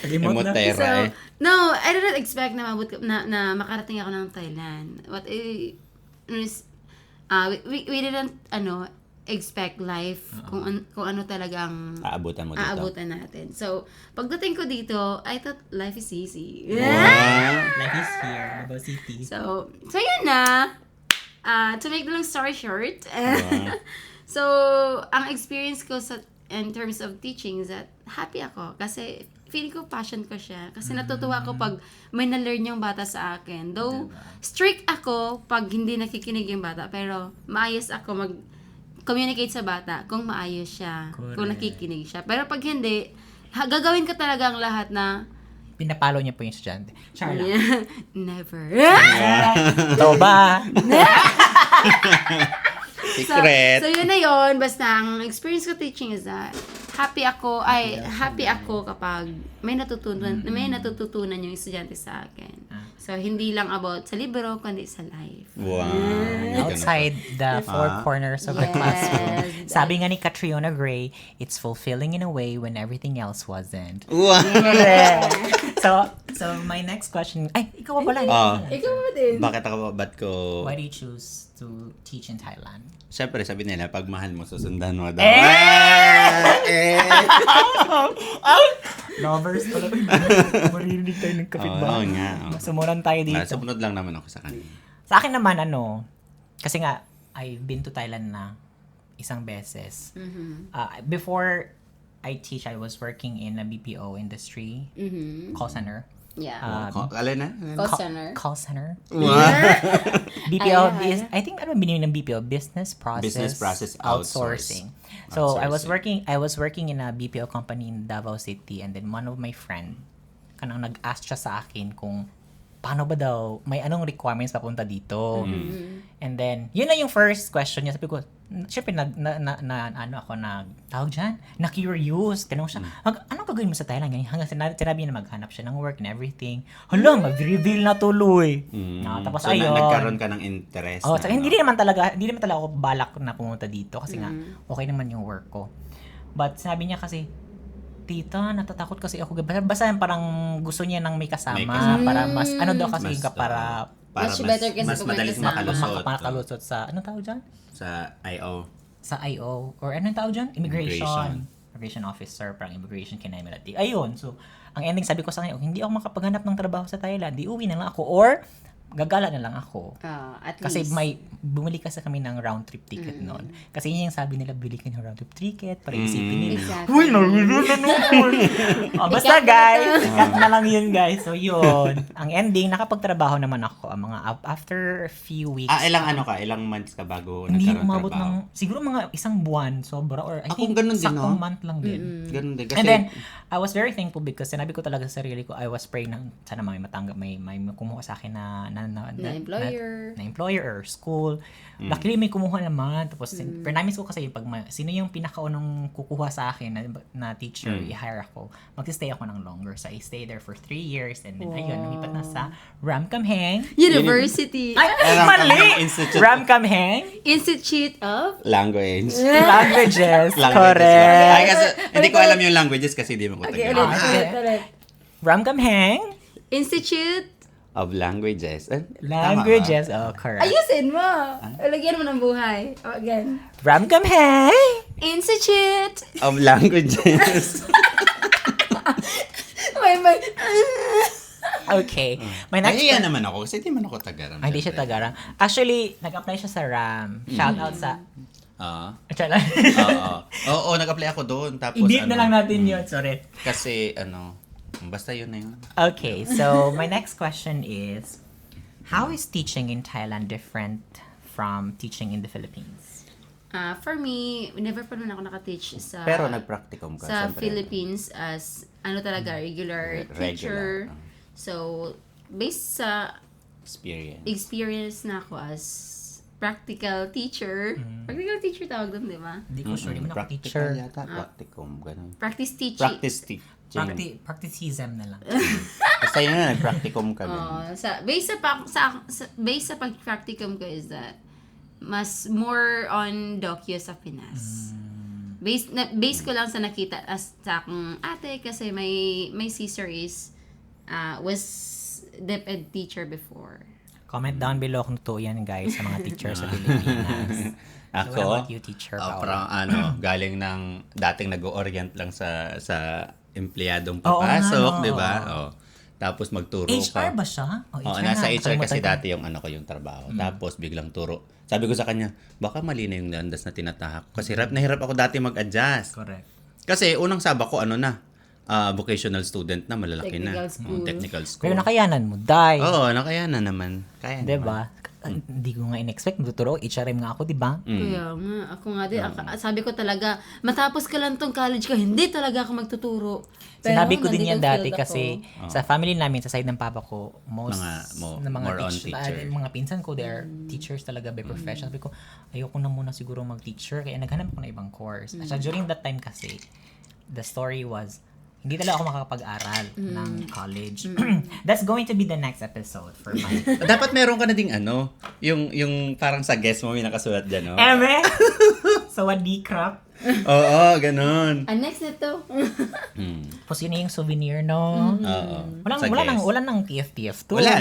[SPEAKER 2] Emotera
[SPEAKER 3] So,
[SPEAKER 2] eh.
[SPEAKER 3] no, I didn't expect na na makarating ako ng Thailand. We didn't expect life kung ano talagang
[SPEAKER 2] Aabutan mo dito.
[SPEAKER 3] aabutan natin. So, pagdating ko dito, I thought life is easy.
[SPEAKER 1] Life is here, Davao City.
[SPEAKER 3] So yun na. To make the long story short, so, ang experience ko in terms of teaching is that happy ako kasi feeling ko passion ko siya. Kasi natutuwa ako pag may na-learn yung bata sa akin. Though, strict ako pag hindi nakikinig yung bata. Pero, maayos ako mag-communicate sa bata kung maayos siya. Kung
[SPEAKER 1] Correct.
[SPEAKER 3] nakikinig siya. Pero pag hindi, gagawin ko talaga ang lahat na
[SPEAKER 1] Pinapalo niya po yung estudyante. Charla.
[SPEAKER 3] never.
[SPEAKER 1] Ito ba?
[SPEAKER 2] Secret.
[SPEAKER 3] So yun na yun. Basta, ang experience ko teaching is that happy ako kapag may natututunan yung estudyante sa akin. So, hindi lang about sa libro, kundi sa life.
[SPEAKER 2] Wow.
[SPEAKER 1] Outside the four corners of the
[SPEAKER 3] Yes.
[SPEAKER 1] classroom. Sabi nga ni Catriona Gray, it's fulfilling in a way when everything else wasn't.
[SPEAKER 2] Wow.
[SPEAKER 1] So my next question, ay, ikaw pa pala.
[SPEAKER 3] Ikaw ba din?
[SPEAKER 2] Ba't ko...
[SPEAKER 1] Why do you choose to teach in Thailand?
[SPEAKER 2] Siyempre, sabi nila, pag mahal mo, susundan mo daw.
[SPEAKER 1] Lovers pala. Maririnig tayo ng
[SPEAKER 2] Oo nga.
[SPEAKER 1] Sumuran tayo dito.
[SPEAKER 2] Sumunod lang naman ako sa kanila.
[SPEAKER 1] Sa akin naman, kasi nga, I've been to Thailand na isang beses. Before I teach, I was working in a BPO industry, call center.
[SPEAKER 3] Yeah.
[SPEAKER 2] Alin na?
[SPEAKER 1] Call center.
[SPEAKER 2] Wow.
[SPEAKER 1] BPO is, I think ano binili ng BPO? Business
[SPEAKER 2] Business process
[SPEAKER 1] outsourcing. So I was working in a BPO company in Davao City, and then one of my friend kanang nag-ask siya sa akin kung paano ba daw, may anong requirements papunta dito. And then, yun na yung first question niya. Sabi ko, syempre, tawag dyan, na-curious. Tinanong siya, anong gagawin mo sa Thailand? Ganyan, hanggang sinabi niya na maghanap siya ng work and everything. Hala, mag-reveal na tuloy. Tapos
[SPEAKER 2] So,
[SPEAKER 1] ayun.
[SPEAKER 2] nagkaroon ka ng interest.
[SPEAKER 1] So, hindi naman talaga ako balak na pumunta dito kasi nga, okay naman yung work ko. But sabi niya kasi, tita, natatakot kasi ako. Basta parang gusto niya nang may kasama. Para mas, kasi para
[SPEAKER 3] Much better kasi
[SPEAKER 2] mas
[SPEAKER 3] kung may
[SPEAKER 2] madaling
[SPEAKER 3] kasama.
[SPEAKER 2] makalusot.
[SPEAKER 1] makalusot sa, anong tawag dyan?
[SPEAKER 2] Sa I.O.
[SPEAKER 1] Sa I.O. Or anong tawag dyan? Immigration officer, parang immigration kinaimalati. Ayun. So, ang ending sabi ko sa kanya, hindi ako makapaghanap ng trabaho sa Thailand. Di uwi na lang ako. Or, gagala na lang ako.
[SPEAKER 3] At
[SPEAKER 1] Kasi
[SPEAKER 3] least.
[SPEAKER 1] bumili kasi kami ng round trip ticket noon. Kasi yun yung sabi nila, bili ka ng round trip ticket para isipin nila.
[SPEAKER 3] Exactly.
[SPEAKER 1] Uy, nalulun na naman. Basta guys, cut na lang yun guys. So yun, ang ending, nakapagtrabaho naman ako. Ang mga after a few weeks.
[SPEAKER 2] Ilang months ka bago
[SPEAKER 1] Hindi
[SPEAKER 2] nagkaroon
[SPEAKER 1] umabot
[SPEAKER 2] trabaho?
[SPEAKER 1] ng, siguro mga isang buwan, sobra. Or I
[SPEAKER 2] Ako,
[SPEAKER 1] think,
[SPEAKER 2] ganun din,
[SPEAKER 1] saktong
[SPEAKER 2] no?
[SPEAKER 1] month lang din.
[SPEAKER 2] Ganun din. Kasi,
[SPEAKER 1] And then, I was very thankful because sinabi ko talaga sa sarili ko, I was praying na sana may matanggap, may kumuha sa akin na employer or school. Luckily may kumuha naman. Tapos, pernamis ko kasi pag sino yung pinakaunang kukuha sa akin na teacher, i-hire ako, mag-stay ako ng longer. So, I stayed there for 3 years and then, ayun, lumipat na sa Ramkhamhaeng.
[SPEAKER 3] University.
[SPEAKER 1] Ay, mali!
[SPEAKER 2] Institute.
[SPEAKER 1] Ramkhamhaeng
[SPEAKER 3] Institute of
[SPEAKER 2] Language.
[SPEAKER 1] Languages.
[SPEAKER 2] Languages.
[SPEAKER 1] Correct.
[SPEAKER 2] Ay, kasi hindi ko alam yung languages kasi hindi mo ko
[SPEAKER 3] Okay,
[SPEAKER 2] tagal.
[SPEAKER 3] ulit.
[SPEAKER 1] Ramkhamhaeng
[SPEAKER 3] Institute.
[SPEAKER 2] Of languages.
[SPEAKER 1] Languages. Oh, correct.
[SPEAKER 3] Ayusin mo. Lagyan mo ng buhay. Again.
[SPEAKER 1] Ramkhamhaeng
[SPEAKER 3] Institute.
[SPEAKER 2] Of languages.
[SPEAKER 3] May.
[SPEAKER 1] Okay. My next
[SPEAKER 2] Nahiya naman ako kasi hindi man ako tagaram.
[SPEAKER 1] Ay, hindi siya tagara. Actually, nag-apply siya sa RAM. Shout out sa...
[SPEAKER 2] Oo, nag-apply ako doon. Tapos
[SPEAKER 1] I-beep na lang natin yun. Sorry.
[SPEAKER 2] Kasi basta yun na yun.
[SPEAKER 1] Okay, so my next question is, how is teaching in Thailand different from teaching in the Philippines?
[SPEAKER 3] For me, never pa naman ako naka-teach sa
[SPEAKER 2] Pero nag-practicum ka.
[SPEAKER 3] sa
[SPEAKER 2] siyempre.
[SPEAKER 3] Philippines as regular teacher. So, based sa experience na ako as practical teacher. Practical teacher tawag doon, di ba?
[SPEAKER 1] Hindi ko sure, hindi mo na ako
[SPEAKER 2] Practical
[SPEAKER 1] teacher.
[SPEAKER 2] yata, practicum, ganun.
[SPEAKER 3] Practice teaching.
[SPEAKER 2] Practice teaching.
[SPEAKER 1] Practicism na lang.
[SPEAKER 2] Basta yun na, nag-practicum ka ganun.
[SPEAKER 3] Based sa pag-practicum ko is that mas more on Dokyo sa Pinas. Base ko lang sa nakita sa akong ate kasi my sister was DepEd teacher before.
[SPEAKER 1] Comment down below kung totoo yan, guys, sa mga teachers sa Pilipinas. So, what about you, teacher Paolo?
[SPEAKER 2] Parang galing ng dating nag-orient lang sa empleyadong
[SPEAKER 1] Oo nga,
[SPEAKER 2] papasok,
[SPEAKER 1] no?
[SPEAKER 2] di ba? Tapos magturo
[SPEAKER 1] HR
[SPEAKER 2] ka.
[SPEAKER 1] ba siya?
[SPEAKER 2] Nasa HR kasi
[SPEAKER 1] Nakalimutan ko.
[SPEAKER 2] dati yung yung trabaho. Tapos biglang turo. Sabi ko sa kanya, baka mali na yung landas na tinatahak ko. Kasi nahirap ako dati mag-adjust.
[SPEAKER 1] Correct.
[SPEAKER 2] Kasi unang saba ko, vocational student na, malalaki
[SPEAKER 3] Technical
[SPEAKER 2] na.
[SPEAKER 3] school.
[SPEAKER 2] Technical school.
[SPEAKER 1] Pero nakayanan mo, die.
[SPEAKER 2] Oo, nakayanan naman. Kaya naman.
[SPEAKER 1] Diba? Hindi ko nga in-expect. Magtuturo, HRM nga ako, diba?
[SPEAKER 3] Kaya nga, ako nga din, sabi ko talaga, matapos ka lang tong college ko, hindi talaga ako magtuturo.
[SPEAKER 1] Sinabi ko din yan
[SPEAKER 3] nandito
[SPEAKER 1] dati
[SPEAKER 3] field
[SPEAKER 1] kasi sa family namin, sa side ng papa ko, most na mga
[SPEAKER 2] more on teacher.
[SPEAKER 1] mga pinsan ko, they're teachers talaga by profession. Sabi ko, ayoko na muna siguro mag-teacher. Kaya naghanap ako ng ibang course. At during that time kasi, the story was, Hindi talaga ako makakapag-aral ng college. That's going to be the next episode for my...
[SPEAKER 2] Dapat meron ka na ding ano, yung parang sa guest mo may nakasulat dyan, no?
[SPEAKER 1] Eme! So, a D-crop.
[SPEAKER 2] Oo, ganun.
[SPEAKER 3] Next na to.
[SPEAKER 1] Tapos yun na yung souvenir, no?
[SPEAKER 2] Oo.
[SPEAKER 1] Wala nang TF-TF to.
[SPEAKER 2] Wala.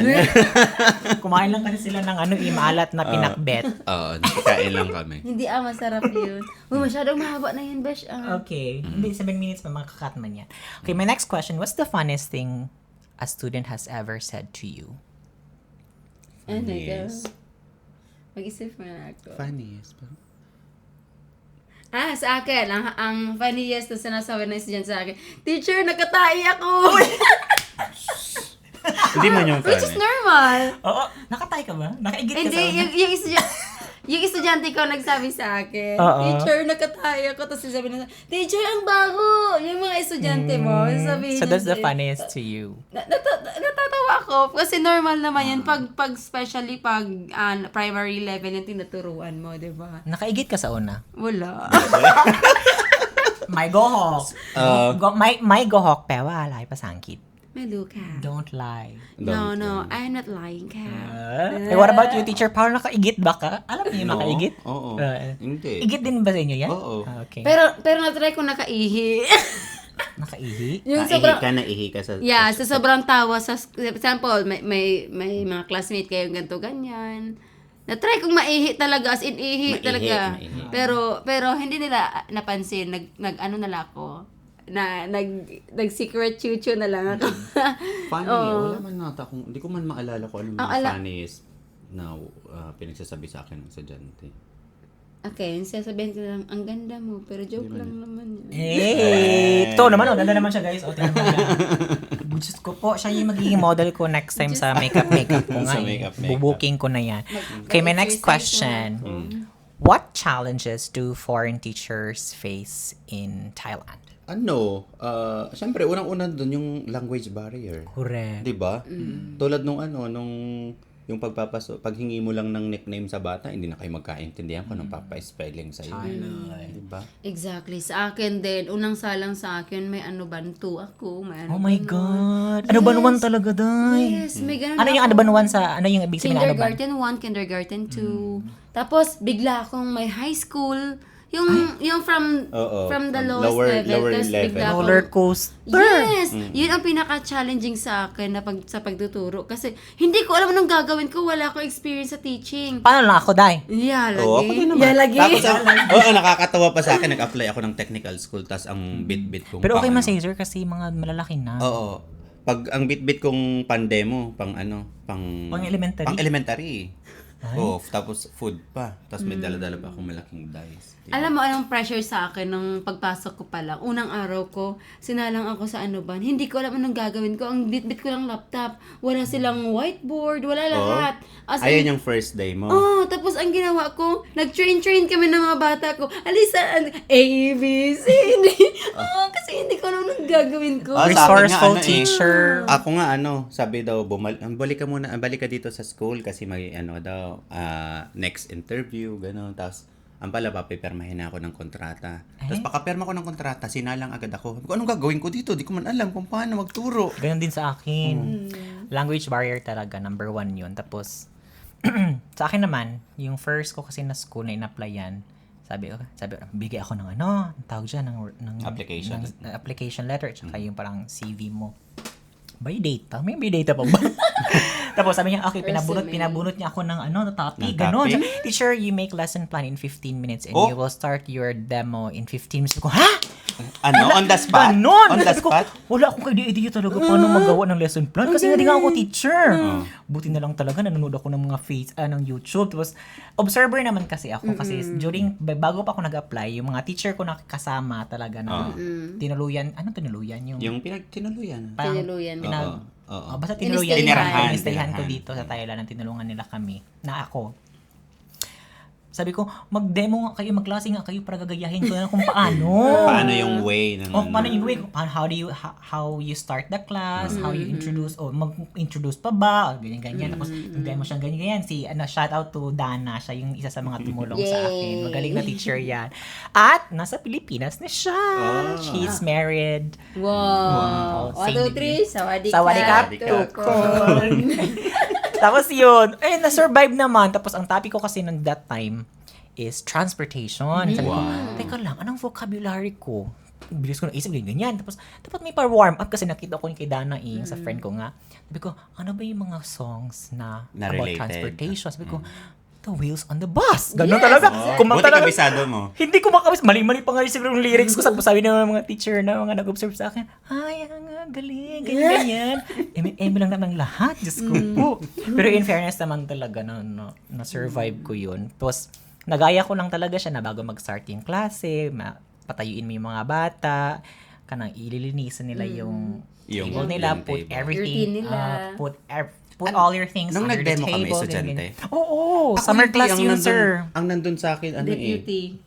[SPEAKER 1] Kumain lang kasi sila ng maalat na pinakbet.
[SPEAKER 2] Oo, kain lang kami.
[SPEAKER 3] Hindi masarap yun. Uy, masyadong mahaba na yun, Besh.
[SPEAKER 1] Okay. Hindi, 7 minutes pa makakat man yan. Okay, my next question. What's the funniest thing a student has ever said to you?
[SPEAKER 3] Ano ka?
[SPEAKER 2] Funniest.
[SPEAKER 3] Mag-isip mo na ako.
[SPEAKER 2] Funniest.
[SPEAKER 3] Sa akin, ang funniest na sinasabi ng estudyante sa akin, teacher, nakatahi ako!
[SPEAKER 2] Hindi man yung
[SPEAKER 3] Which is
[SPEAKER 2] funny.
[SPEAKER 3] normal.
[SPEAKER 1] Oo. Nakatay ka ba? Nakaigit ka
[SPEAKER 3] Hindi,
[SPEAKER 1] sa
[SPEAKER 3] yung estudyante ko nagsabi sa akin,
[SPEAKER 1] Oo.
[SPEAKER 3] teacher, nakatahi ako. Tapos sabi na, teacher, ang bago! Yung mga estudyante mo, sabihin
[SPEAKER 1] So that's the
[SPEAKER 3] niya,
[SPEAKER 1] funniest to you.
[SPEAKER 3] natatawa ako. Kasi normal naman yan. Especially pag primary level yung tinuturuan mo, di ba?
[SPEAKER 1] Nakaigit ka sa una.
[SPEAKER 3] Wala.
[SPEAKER 1] May gohok. May gohok pa. Wala. Pasangkit.
[SPEAKER 3] Melu ka.
[SPEAKER 1] Don't lie.
[SPEAKER 3] No, I'm not lying ka.
[SPEAKER 1] What about you, teacher? Parang nakaigit ba ka? Alam niyo yung nakaigit?
[SPEAKER 2] Oo.
[SPEAKER 1] Hindi.
[SPEAKER 2] Hindi.
[SPEAKER 1] Igit din ba sa inyo yan?
[SPEAKER 2] Oo.
[SPEAKER 1] Okay.
[SPEAKER 3] Pero na-try ko nakaihi.
[SPEAKER 1] Nakaihi?
[SPEAKER 3] Yung
[SPEAKER 2] Naihi ka sa...
[SPEAKER 3] Yeah, sa sobrang tawa sa example, may mga classmate kayo ganito ganyan. Na-try kong maihi talaga, as in ihi talaga.
[SPEAKER 2] Maihi.
[SPEAKER 3] Pero hindi nila napansin, nag-ano na lang ako. Nag-secret chuchu na lang ako.
[SPEAKER 2] Funny. Wala man nata kung... Hindi ko man maalala kung ano mga funniest na pinagsasabi sa akin ng estudyante.
[SPEAKER 3] Okay, sasabihin ko lang, ang ganda mo, pero joke lang naman yun.
[SPEAKER 1] Ito naman, ganda naman siya, guys. O, tingnan mo yan. Diyos ko po, siya yung magiging model ko next time sa makeup ko nga.
[SPEAKER 2] Sa makeup.
[SPEAKER 1] Bubuking ko na yan. Okay, my next question. What challenges do foreign teachers face in Thailand?
[SPEAKER 2] Siyempre, unang-una doon yung language barrier.
[SPEAKER 1] Correct.
[SPEAKER 2] Di ba? Tulad nung yung paghingi mo lang ng nickname sa bata, hindi na kayo magkaintindihan kung anong papa-spelling sa'yo. Di ba?
[SPEAKER 3] Exactly. Sa akin din, unang salang sa akin, may bantu ako. May
[SPEAKER 1] Oh my God. Ano ba naman talaga, Day?
[SPEAKER 3] Yes, may ganun
[SPEAKER 1] Ano yung ano ba naman sa, ano yung ibig sabihin na ano ba?
[SPEAKER 3] Kindergarten 1, Kindergarten 2. Tapos, bigla akong may high school. Yung from the lowest level. Tapos bigla akong-
[SPEAKER 1] Roller coaster.
[SPEAKER 3] Yes! Yun ang pinaka-challenging sa akin sa pagtuturo. Kasi, hindi ko alam anong gagawin ko. Wala akong experience sa teaching.
[SPEAKER 1] Paano lang ako, Day?
[SPEAKER 3] Yeah, lagi.
[SPEAKER 2] Oo, ako din naman.
[SPEAKER 3] Yeah, lagi.
[SPEAKER 2] Tapos, nakakatawa pa sa akin, nag-apply ako ng technical school, tas ang bit-bit kong
[SPEAKER 1] Pero okay man
[SPEAKER 2] pang-
[SPEAKER 1] sir kasi mga malalaki na.
[SPEAKER 2] Oo. Pag ang bit-bit kong pandemo, pang
[SPEAKER 1] Pang elementary.
[SPEAKER 2] Tapos food pa. Tapos may dala-dala pa akong malaking dice.
[SPEAKER 3] Alam mo, anong pressure sa akin nung pagpasok ko pa lang. Unang araw ko, sinalang ako sa Hindi ko alam anong gagawin ko. Ang bit-bit ko lang laptop. Wala silang whiteboard. Wala lahat. As in,
[SPEAKER 2] Ayun yung first day mo.
[SPEAKER 3] tapos ang ginawa ko, nag-train kami ng mga bata ko. Alisa, A, B, C, D. Kasi hindi ko alam anong gagawin ko.
[SPEAKER 2] Sa akin nga,
[SPEAKER 1] Resourceful teacher.
[SPEAKER 2] Ako nga sabi daw, balik ka dito sa school kasi may next interview, gano'n. Tapos, ang pala, papipirmahin na ako ng kontrata. Tapos, pakapirma ko ng kontrata, sinalang agad ako. Kung anong gagawin ko dito? Di ko man alam kung paano magturo.
[SPEAKER 1] Ganon din sa akin. Language barrier talaga, number 1 yun. Tapos, sa akin naman, yung first ko kasi na school na in-applyan, sabi ko, bigay ako ng ang tawag dyan, ng
[SPEAKER 2] Application.
[SPEAKER 1] application letter, tsaka yung parang CV mo. By data? May data pa ba? Tapos sabi niya, okay, pinabunot niya ako ng topic, ganon.
[SPEAKER 2] topic?
[SPEAKER 1] Sabi, teacher, you make lesson plan in 15 minutes and you will start your demo in 15 minutes. Ko, ha?
[SPEAKER 2] On the spot?
[SPEAKER 1] Ganon!
[SPEAKER 2] On the
[SPEAKER 1] Sabi ko,
[SPEAKER 2] spot?
[SPEAKER 1] wala akong idea talaga paano magawa ng lesson plan kasi hindi nga ako teacher. Buti na lang talaga nanonood ako ng mga ng YouTube. Tapos observer naman kasi ako kasi bago pa ako nag-apply, yung mga teacher ko nakasama talaga na tinuluyan. Anong tinuluyan?
[SPEAKER 2] Yung tinuluyan.
[SPEAKER 3] Tinuluyan.
[SPEAKER 1] Basta tinuluyan.
[SPEAKER 3] Tinirahan.
[SPEAKER 1] Inistayahan ko dito sa Thailand. Tinulungan nila kami na ako. Sabi ko, mag-demo nga kayo, magklase nga kayo para gagayahin ko na kung paano.
[SPEAKER 2] Paano yung way ng
[SPEAKER 1] Paano yung way? How you start the class, how you introduce, mag-introduce pa ba, ganyan. Tapos, yung demo siya ganyan. Shout out to Dana, siya yung isa sa mga tumulong sa akin. Magaling na teacher yan. At, nasa Pilipinas na siya. She's married.
[SPEAKER 3] Wow. 1, 2, 3, sawadee
[SPEAKER 1] Sawadee ka, tukon. Tapos yun, na-survive naman. Tapos ang topic ko kasi nung that time is transportation. Sabi ko, teka lang, anong vocabulary ko? Bilis ko na isip, ganyan. Tapos, dapat may warm up kasi nakita ko yung kay Dana sa friend ko nga. Sabi ko, ano ba yung mga songs na about
[SPEAKER 2] related.
[SPEAKER 1] transportation? Sabi ko, The Wheels on the Bus. Ganun talaga.
[SPEAKER 2] Buti kabisado mo.
[SPEAKER 1] Hindi ko makabis. Mali-mali pa nga yung lyrics ko. Sabi ng mga teacher na mga nag-observe sa akin, ay, nga, galing, ganyan. Eme lang naman lahat. Diyos ko po. Pero in fairness naman talaga, na-survive ko yun. Tapos, nagaya ko lang talaga siya na bago mag-start yung klase, patayuin mo yung mga bata, kanang ililinisan nila yung table nila,
[SPEAKER 2] yung
[SPEAKER 1] put
[SPEAKER 2] table.
[SPEAKER 1] everything put all your things
[SPEAKER 2] Nung
[SPEAKER 1] under the
[SPEAKER 2] nag-demo
[SPEAKER 1] table.
[SPEAKER 2] kami, estudyante.
[SPEAKER 1] Oo, summer class yun, sir.
[SPEAKER 2] Ang nandun sa akin,
[SPEAKER 3] Deputy.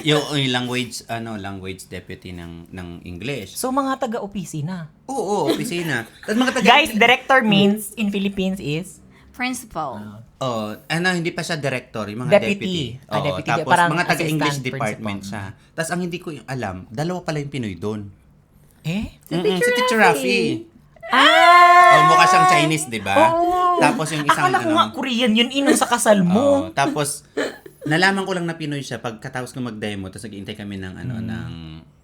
[SPEAKER 2] yung language deputy ng English.
[SPEAKER 1] So, mga taga-opisina.
[SPEAKER 2] Oo, opisina. Tapos mga taga
[SPEAKER 1] Guys, director means in Philippines is
[SPEAKER 3] Principal.
[SPEAKER 2] hindi pa siya director, yung mga
[SPEAKER 1] Deputy.
[SPEAKER 2] deputy.
[SPEAKER 1] Deputy.
[SPEAKER 2] Tapos
[SPEAKER 1] Parang
[SPEAKER 2] mga taga-English
[SPEAKER 1] assistant
[SPEAKER 2] department
[SPEAKER 1] principal.
[SPEAKER 2] siya. Tapos ang hindi ko yung alam, dalawa pala yung Pinoy doon.
[SPEAKER 1] Si
[SPEAKER 2] Teacher Rafi. Mukha siyang Chinese, di ba? Tapos yung isang
[SPEAKER 1] Akala ko nga Korean yun, inong sa kasal mo.
[SPEAKER 2] Tapos nalaman ko lang na Pinoy siya pagkatapos ko mag-demo, tapos nag-iintay kami ng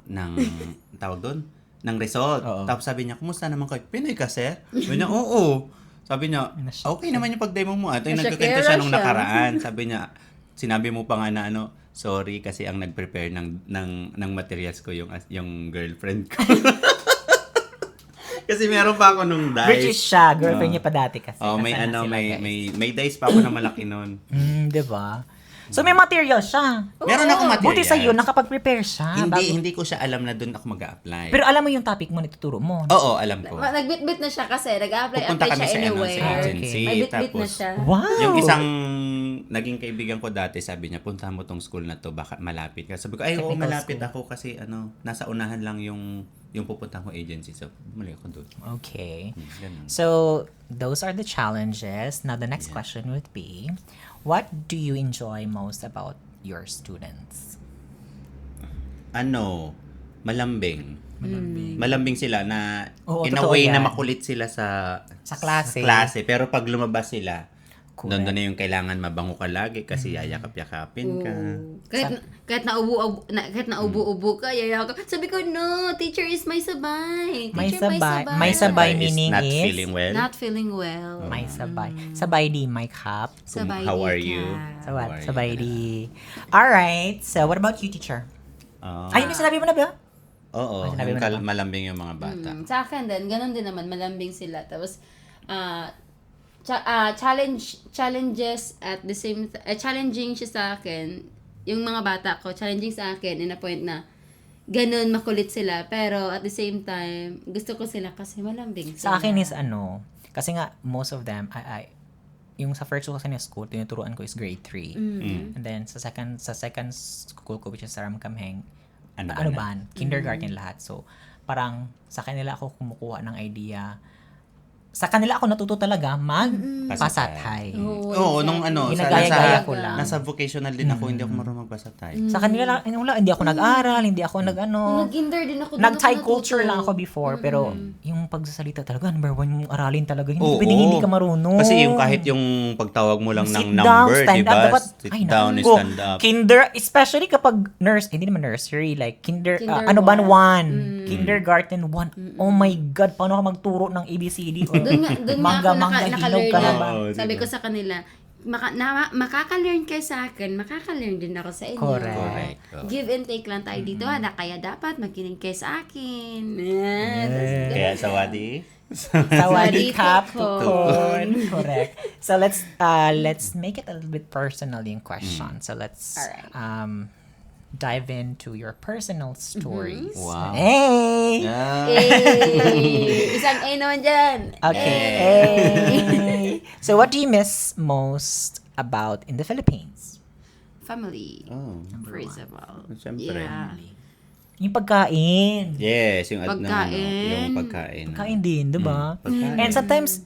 [SPEAKER 2] ng tawag doon, ng result. Tapos sabi niya, "Kumusta naman kayo?" "Pinoy ka, sir?" Sabi niya, "Oo." Sabi niya, "Okay naman yung pag-demo mo." Ito yung nagkukento siya nung nakaraan. Sabi niya, sinabi mo pa nga na sorry kasi ang nag-prepare ng materials ko yung girlfriend ko. Kasi meron pa ako nung dice.
[SPEAKER 1] British siya, girlfriend niya pa dati kasi.
[SPEAKER 2] May
[SPEAKER 1] Kasal na sila, guys.
[SPEAKER 2] may dice pa ako na malaki noon.
[SPEAKER 1] Diba? So, may material siya.
[SPEAKER 2] Meron akong material.
[SPEAKER 1] Buti sa'yo, nakapag-prepare siya.
[SPEAKER 2] Hindi ko siya alam na doon ako mag-a-apply.
[SPEAKER 1] Pero alam mo yung topic mo na ituturo mo.
[SPEAKER 2] Oo, alam ko.
[SPEAKER 3] Nagbitbit na siya kasi. Nag-apply
[SPEAKER 2] Pupunta kami
[SPEAKER 3] siya
[SPEAKER 2] sa
[SPEAKER 3] anywhere.
[SPEAKER 2] agency.
[SPEAKER 3] May bitbit na
[SPEAKER 2] Tapos,
[SPEAKER 3] siya.
[SPEAKER 1] Wow!
[SPEAKER 2] yung isang naging kaibigan ko dati, sabi niya, punta mo tong school na to, baka malapit ka. Sabi ko, ay, oo,
[SPEAKER 1] Technical
[SPEAKER 2] malapit
[SPEAKER 1] school.
[SPEAKER 2] ako kasi nasa unahan lang yung pupunta ko agency. So, bumalik ako doon.
[SPEAKER 1] Okay.
[SPEAKER 2] Ganun.
[SPEAKER 1] So, those are the challenges. Now, the next question would be, what do you enjoy most about your students?
[SPEAKER 2] Malambing. Malambing sila na
[SPEAKER 1] Oo,
[SPEAKER 2] in a
[SPEAKER 1] totoo
[SPEAKER 2] way
[SPEAKER 1] yan.
[SPEAKER 2] na makulit sila sa
[SPEAKER 1] klase.
[SPEAKER 2] Pero pag lumabas sila,
[SPEAKER 1] Correct.
[SPEAKER 2] doon na yung kailangan mabango ka lagi kasi yayakap-yakapin ka.
[SPEAKER 3] Kahit naubo-ubo ka, yayakap. Sabi ko, no, teacher is may sabay.
[SPEAKER 1] May
[SPEAKER 3] Teacher
[SPEAKER 1] sabay. May sabay
[SPEAKER 2] Is
[SPEAKER 1] meaning
[SPEAKER 2] not
[SPEAKER 1] is?
[SPEAKER 2] feeling well.
[SPEAKER 3] Not feeling well.
[SPEAKER 1] May sabay. Sabay di, may cup.
[SPEAKER 3] Sabay
[SPEAKER 2] How
[SPEAKER 3] di
[SPEAKER 2] are
[SPEAKER 3] ka.
[SPEAKER 2] you?
[SPEAKER 1] So what?
[SPEAKER 2] How are
[SPEAKER 1] Sabay
[SPEAKER 2] you?
[SPEAKER 1] di. Alright. So, what about you, teacher? Ay, may sinabi mo na ba?
[SPEAKER 2] Oo,
[SPEAKER 1] sinabi mo na ba?
[SPEAKER 2] malambing yung mga bata.
[SPEAKER 3] Sa akin din, ganun din naman, malambing sila. Tapos, challenges at the same challenging siya sa akin. Yung mga bata ko, challenging sa akin in a point na ganun, makulit sila. Pero at the same time, gusto ko sila kasi malambing sila.
[SPEAKER 1] Sa akin is kasi nga, most of them, yung sa first ko kasi na school, tinuturuan ko is grade 3. And then, sa second school ko, which is Saram Kamheng, kindergarten lahat. So, parang sa kanila ako kumukuha ng idea. Sa kanila ako natuto talaga magpasatay.
[SPEAKER 2] Oo, nung
[SPEAKER 1] Ginagaya-gaya ko lang.
[SPEAKER 2] nasa vocational din ako, hindi ako marunong magbasatay.
[SPEAKER 1] Sa kanila, hindi ako nag-aral, hindi ako
[SPEAKER 3] Nag-kinder din ako.
[SPEAKER 1] Nag-Thai culture lang ako before, pero yung pagsasalita talaga, number one, yung aralin talaga. Hindi pwedeng hindi ka marunong.
[SPEAKER 2] Kasi yung kahit yung pagtawag mo lang
[SPEAKER 1] Sit
[SPEAKER 2] ng
[SPEAKER 1] down,
[SPEAKER 2] number,
[SPEAKER 1] stand
[SPEAKER 2] di
[SPEAKER 1] up,
[SPEAKER 2] ba?
[SPEAKER 1] dapat,
[SPEAKER 2] Sit
[SPEAKER 1] ay,
[SPEAKER 2] down and
[SPEAKER 1] naku.
[SPEAKER 2] stand up.
[SPEAKER 1] Kinder, especially kapag hindi naman nursery, like
[SPEAKER 3] Kinder
[SPEAKER 1] 1. Kindergarten 1. Oh my God, paano ka magturo ng ABCD?
[SPEAKER 3] Doon nga ako
[SPEAKER 1] hinog ka na ba?
[SPEAKER 3] Sabi ko sa kanila, makaka-learn kayo sa akin, makaka-learn din ako sa inyo.
[SPEAKER 1] Correct.
[SPEAKER 3] Give and take lang tayo dito, kaya dapat makinig kayo sa akin.
[SPEAKER 2] Kaya sawadi.
[SPEAKER 1] Sawadee kap
[SPEAKER 3] Tukon.
[SPEAKER 1] tukon. Correct. So let's make it a little bit personal yung question. So let's
[SPEAKER 3] Alright.
[SPEAKER 1] dive into your personal stories.
[SPEAKER 2] Wow.
[SPEAKER 1] Hey!
[SPEAKER 3] Isang A naman dyan.
[SPEAKER 1] Okay. Hey. So what do you miss most about in the Philippines?
[SPEAKER 3] family.
[SPEAKER 2] Oh.
[SPEAKER 3] First of all.
[SPEAKER 2] Siyempre.
[SPEAKER 3] Yeah.
[SPEAKER 1] Yung pagkain.
[SPEAKER 2] Yes, yung
[SPEAKER 3] Pagkain.
[SPEAKER 2] yung pagkain.
[SPEAKER 1] Pagkain din, di ba?
[SPEAKER 2] Pagkain.
[SPEAKER 1] And sometimes,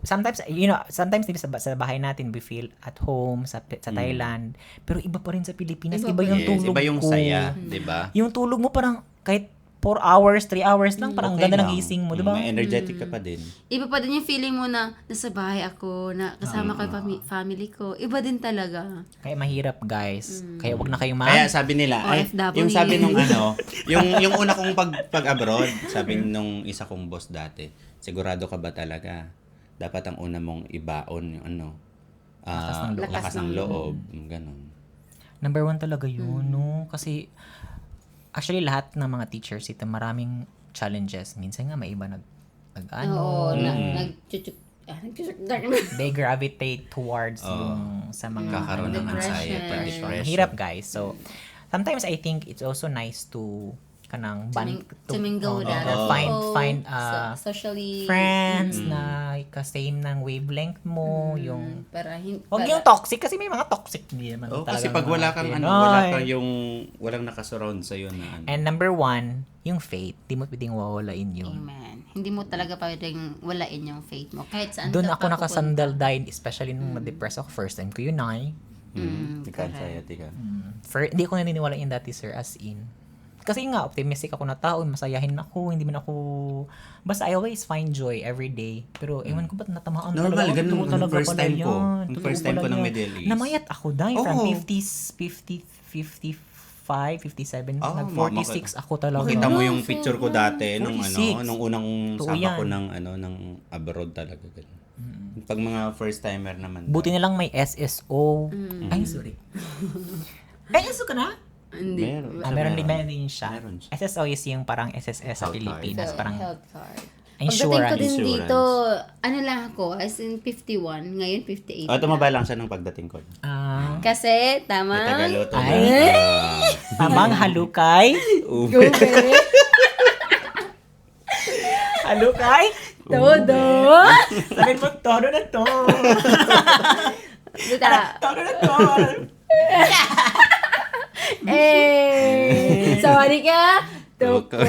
[SPEAKER 1] sometimes diba, sa bahay natin, we feel at home sa Thailand. Pero iba pa rin sa Pilipinas. Iba yung
[SPEAKER 2] Yes,
[SPEAKER 1] tulog
[SPEAKER 2] iba yung
[SPEAKER 1] ko.
[SPEAKER 2] saya, 'di ba?
[SPEAKER 1] Yung tulog mo parang kahit 4 hours, 3 hours lang, parang
[SPEAKER 2] Okay
[SPEAKER 1] ganda
[SPEAKER 2] lang.
[SPEAKER 1] ng gising mo, di ba?
[SPEAKER 2] May energetic ka pa din.
[SPEAKER 3] Iba pa din yung feeling mo na nasa bahay ako, na kasama ko yung family ko. Iba din talaga.
[SPEAKER 1] Kaya mahirap, guys. Kaya wag na kayong
[SPEAKER 2] Kaya sabi nila,
[SPEAKER 3] OFW.
[SPEAKER 2] yung sabi nung yung una kong pag-abroad, sabi nung isa kong boss dati, sigurado ka ba talaga? Dapat ang una mong ibaon yung lakas ng loob. Ganon.
[SPEAKER 1] Number 1 talaga yun, no? Kasi, actually, lahat ng mga teachers ito, maraming challenges. Minsan nga, may iba
[SPEAKER 3] Oo,
[SPEAKER 1] they gravitate towards yung sa mga
[SPEAKER 2] Kakaroon ng
[SPEAKER 3] Depression.
[SPEAKER 2] anxiety,
[SPEAKER 1] Hirap, guys. So, sometimes I think it's also nice to kanang
[SPEAKER 3] to mingle with other
[SPEAKER 1] find
[SPEAKER 3] socially
[SPEAKER 1] friends na ka-same ng wavelength mo, yung
[SPEAKER 3] para
[SPEAKER 1] wag yung toxic kasi may mga toxic din naman talaga.
[SPEAKER 2] kasi pag wala kang
[SPEAKER 1] Pinoy.
[SPEAKER 2] yung walang nakasurround sa iyo na
[SPEAKER 1] And number 1, yung faith, di mo pwedeng wawalain yun.
[SPEAKER 3] Amen. Hindi mo talaga pwedeng walain yung faith mo. Kahit saan
[SPEAKER 1] Doon
[SPEAKER 3] ka
[SPEAKER 1] ako
[SPEAKER 3] pa
[SPEAKER 1] nakasandal dahil, especially nung ma-depress ako, first time ko yun ay.
[SPEAKER 2] anxiety ka.
[SPEAKER 1] Hindi ako naniniwala in dati, sir, as in. Kasi nga, optimistic ako na tao, masayahin ako, hindi man ako, basta I always find joy every day. Pero, ewan ko ba't natamaan
[SPEAKER 2] Normal,
[SPEAKER 1] talaga.
[SPEAKER 2] ganun,
[SPEAKER 1] Totoo talaga
[SPEAKER 2] first
[SPEAKER 1] pala
[SPEAKER 2] time ko.
[SPEAKER 1] yan.
[SPEAKER 2] Yung
[SPEAKER 1] Totoo
[SPEAKER 2] first time
[SPEAKER 1] pala
[SPEAKER 2] ko ng
[SPEAKER 1] yan.
[SPEAKER 2] Middle East.
[SPEAKER 1] Namayat ako, dahil from
[SPEAKER 2] Oo.
[SPEAKER 1] 50s, 55, 57,
[SPEAKER 2] Oh,
[SPEAKER 1] nag-46 ako talaga.
[SPEAKER 2] Makita mo yung picture ko dati nung
[SPEAKER 1] 46.
[SPEAKER 2] nung unang
[SPEAKER 1] Totoo
[SPEAKER 2] sapa ko
[SPEAKER 1] yan.
[SPEAKER 2] ng abroad talaga. Ganun. Pag mga first timer naman.
[SPEAKER 1] Buti na lang may SSO. Ay, sorry. SSO ka na?
[SPEAKER 3] Hindi.
[SPEAKER 2] Meron.
[SPEAKER 1] Meron din siya.
[SPEAKER 2] Meron siya.
[SPEAKER 1] SSO is yung parang SSS sa
[SPEAKER 2] Health
[SPEAKER 1] Pilipinas.
[SPEAKER 3] So,
[SPEAKER 1] Parang
[SPEAKER 3] health card.
[SPEAKER 1] insurance.
[SPEAKER 3] Pagdating ko din
[SPEAKER 2] Insurance.
[SPEAKER 3] dito, ano lang ako, as in 51, ngayon 58.
[SPEAKER 2] tumaba lang siya nung pagdating ko.
[SPEAKER 3] Kasi, tama?
[SPEAKER 2] Tagaluto
[SPEAKER 1] Ay. Tamang halukay.
[SPEAKER 3] Okay.
[SPEAKER 1] Halukay.
[SPEAKER 3] Todo.
[SPEAKER 1] Sabihin mo, todo na to.
[SPEAKER 3] Dita.
[SPEAKER 1] Todo na to.
[SPEAKER 3] Sorry ka. Tukon.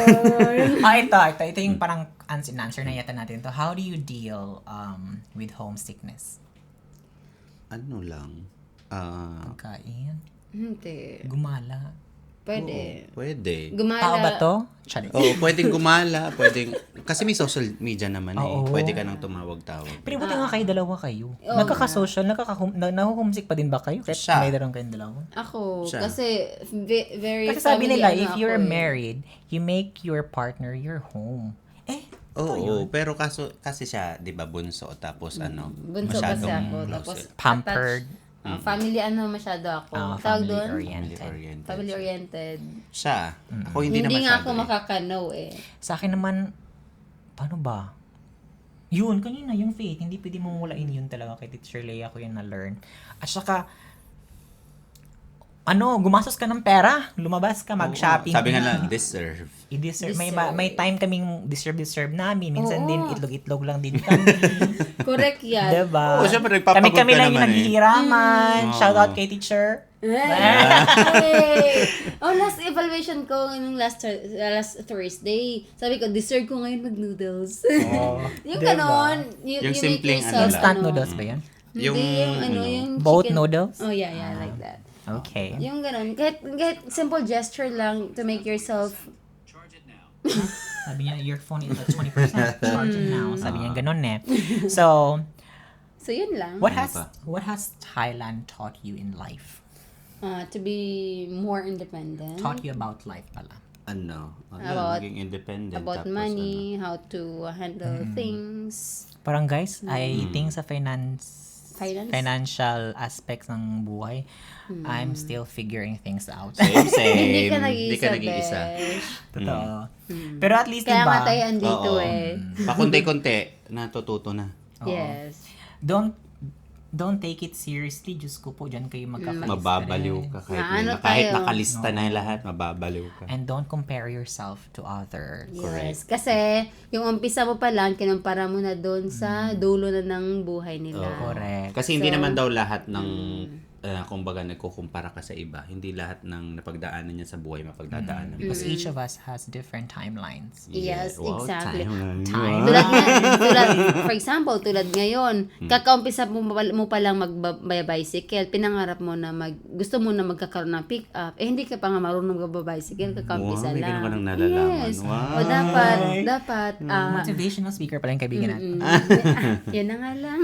[SPEAKER 1] Ito yung parang answer na yata natin to. How do you deal with homesickness?
[SPEAKER 2] Ano lang?
[SPEAKER 1] Pagkain.
[SPEAKER 3] Hindi.
[SPEAKER 1] Gumala.
[SPEAKER 3] Pwede.
[SPEAKER 2] Pwede.
[SPEAKER 3] Gumala.
[SPEAKER 1] Tao ba to? Charing.
[SPEAKER 2] Oo, pwedeng gumala, kasi may social media naman
[SPEAKER 1] Oo.
[SPEAKER 2] Pwede ka nang tumawag-tawag.
[SPEAKER 1] Pero buti nga kayo dalawa kayo.
[SPEAKER 3] Oo
[SPEAKER 1] Nagkaka-social, nahuhomesick pa din ba kayo? Kahit
[SPEAKER 2] Siya.
[SPEAKER 1] may darong kayong dalawa?
[SPEAKER 3] Ako,
[SPEAKER 2] Siya.
[SPEAKER 3] kasi very
[SPEAKER 1] Kasi sabi
[SPEAKER 3] family
[SPEAKER 1] nila,
[SPEAKER 3] ano
[SPEAKER 1] if
[SPEAKER 3] ako
[SPEAKER 1] you're
[SPEAKER 3] eh.
[SPEAKER 1] married, you make your partner your home.
[SPEAKER 2] Oo, pero kasi siya, 'di ba, bunso tapos
[SPEAKER 3] Bunso kasi ako. Tapos,
[SPEAKER 1] Pampered.
[SPEAKER 3] family masyado ako. Tawag doon?
[SPEAKER 1] Family-oriented.
[SPEAKER 3] Family-oriented.
[SPEAKER 2] Siya. Ako hindi na
[SPEAKER 3] Hindi nga
[SPEAKER 2] masyado.
[SPEAKER 3] ako makaka-no eh.
[SPEAKER 1] Sa akin naman, paano ba? Yun, kanina, yung faith, hindi pwede mong walain yun talaga kay Teacher Leia ko yun na-learn. At saka, gumastos ka ng pera, lumabas ka, mag-shopping.
[SPEAKER 2] Sabi nga
[SPEAKER 1] ka.
[SPEAKER 2] lang, deserve.
[SPEAKER 1] I-deserve.
[SPEAKER 3] Deserve.
[SPEAKER 1] May time kaming deserve namin. Minsan
[SPEAKER 3] Oo.
[SPEAKER 1] din, itlog-itlog lang din kami.
[SPEAKER 3] Correct yan.
[SPEAKER 1] Diba?
[SPEAKER 2] Oo, syempre, nagpapagod
[SPEAKER 1] Kami
[SPEAKER 2] ka
[SPEAKER 1] lang yung
[SPEAKER 2] naman eh.
[SPEAKER 1] naghihiraman.
[SPEAKER 2] Oo.
[SPEAKER 1] Shout out kay teacher.
[SPEAKER 3] Hey! Last evaluation ko nung last Thursday. Sabi ko, deserve ko ngayon mag-noodles. Yung
[SPEAKER 1] Diba?
[SPEAKER 3] ganon.
[SPEAKER 2] Yung
[SPEAKER 3] make
[SPEAKER 2] simpleng
[SPEAKER 3] yourself,
[SPEAKER 1] Instant noodles ba yan?
[SPEAKER 3] Hindi, yung
[SPEAKER 1] Boat
[SPEAKER 3] chicken.
[SPEAKER 1] noodles?
[SPEAKER 3] Oh, yeah, like that.
[SPEAKER 1] Okay.
[SPEAKER 3] Yung ganon. Kahit simple gesture lang to make yourself...
[SPEAKER 1] Sabi niya, your phone is at 20% charging now. Sabi niya, ganun eh. So,
[SPEAKER 3] So, yun lang.
[SPEAKER 1] what has Thailand taught you in life?
[SPEAKER 3] To be more independent.
[SPEAKER 1] Taught you about life pala.
[SPEAKER 3] About-
[SPEAKER 2] maging independent.
[SPEAKER 3] About
[SPEAKER 2] tapos,
[SPEAKER 3] money, how to handle things.
[SPEAKER 1] Parang guys, I think sa
[SPEAKER 3] Finance?
[SPEAKER 1] financial aspects ng buhay, I'm still figuring things out.
[SPEAKER 2] Same.
[SPEAKER 3] Hindi ka
[SPEAKER 2] Hindi ka
[SPEAKER 3] nag-iisa,
[SPEAKER 2] nag-iisa.
[SPEAKER 3] besh.
[SPEAKER 1] Totoo. Pero at least,
[SPEAKER 3] Kaya nga
[SPEAKER 1] diba,
[SPEAKER 3] tayo andito eh.
[SPEAKER 2] Pakunti-kunti, natututo na.
[SPEAKER 3] Yes.
[SPEAKER 1] don't take it seriously. Diyos ko po, dyan kayo magkaka-stress.
[SPEAKER 2] Mababaliw ka kahit
[SPEAKER 3] tayo?
[SPEAKER 2] nakalista na lahat, mababaliw ka.
[SPEAKER 1] And don't compare yourself to others.
[SPEAKER 3] Yes. Kasi, yung umpisa mo pa lang, kinumpara mo na doon sa dulo na ng buhay nila.
[SPEAKER 1] Correct.
[SPEAKER 2] Kasi hindi naman daw lahat ng kumbaga nagkukumpara ka sa iba, hindi lahat ng napagdaanan niya sa buhay mapagdadaanan.
[SPEAKER 1] Because each of us has different timelines.
[SPEAKER 3] Yes,
[SPEAKER 2] Wow,
[SPEAKER 3] exactly.
[SPEAKER 1] Time.
[SPEAKER 3] For example, tulad ngayon, kakaumpisa mo pa lang magbicycle, pinangarap mo na gusto mo na magkakaroon ng pick up, hindi ka pa nga marunong magbicycle, kakaumpisa
[SPEAKER 2] Wow, may
[SPEAKER 3] lang.
[SPEAKER 2] ganun ka nang nalalaman.
[SPEAKER 3] Yes.
[SPEAKER 2] Wow.
[SPEAKER 3] O dapat,
[SPEAKER 1] Motivational speaker pala yung kaibigan natin.
[SPEAKER 3] yan na nga lang.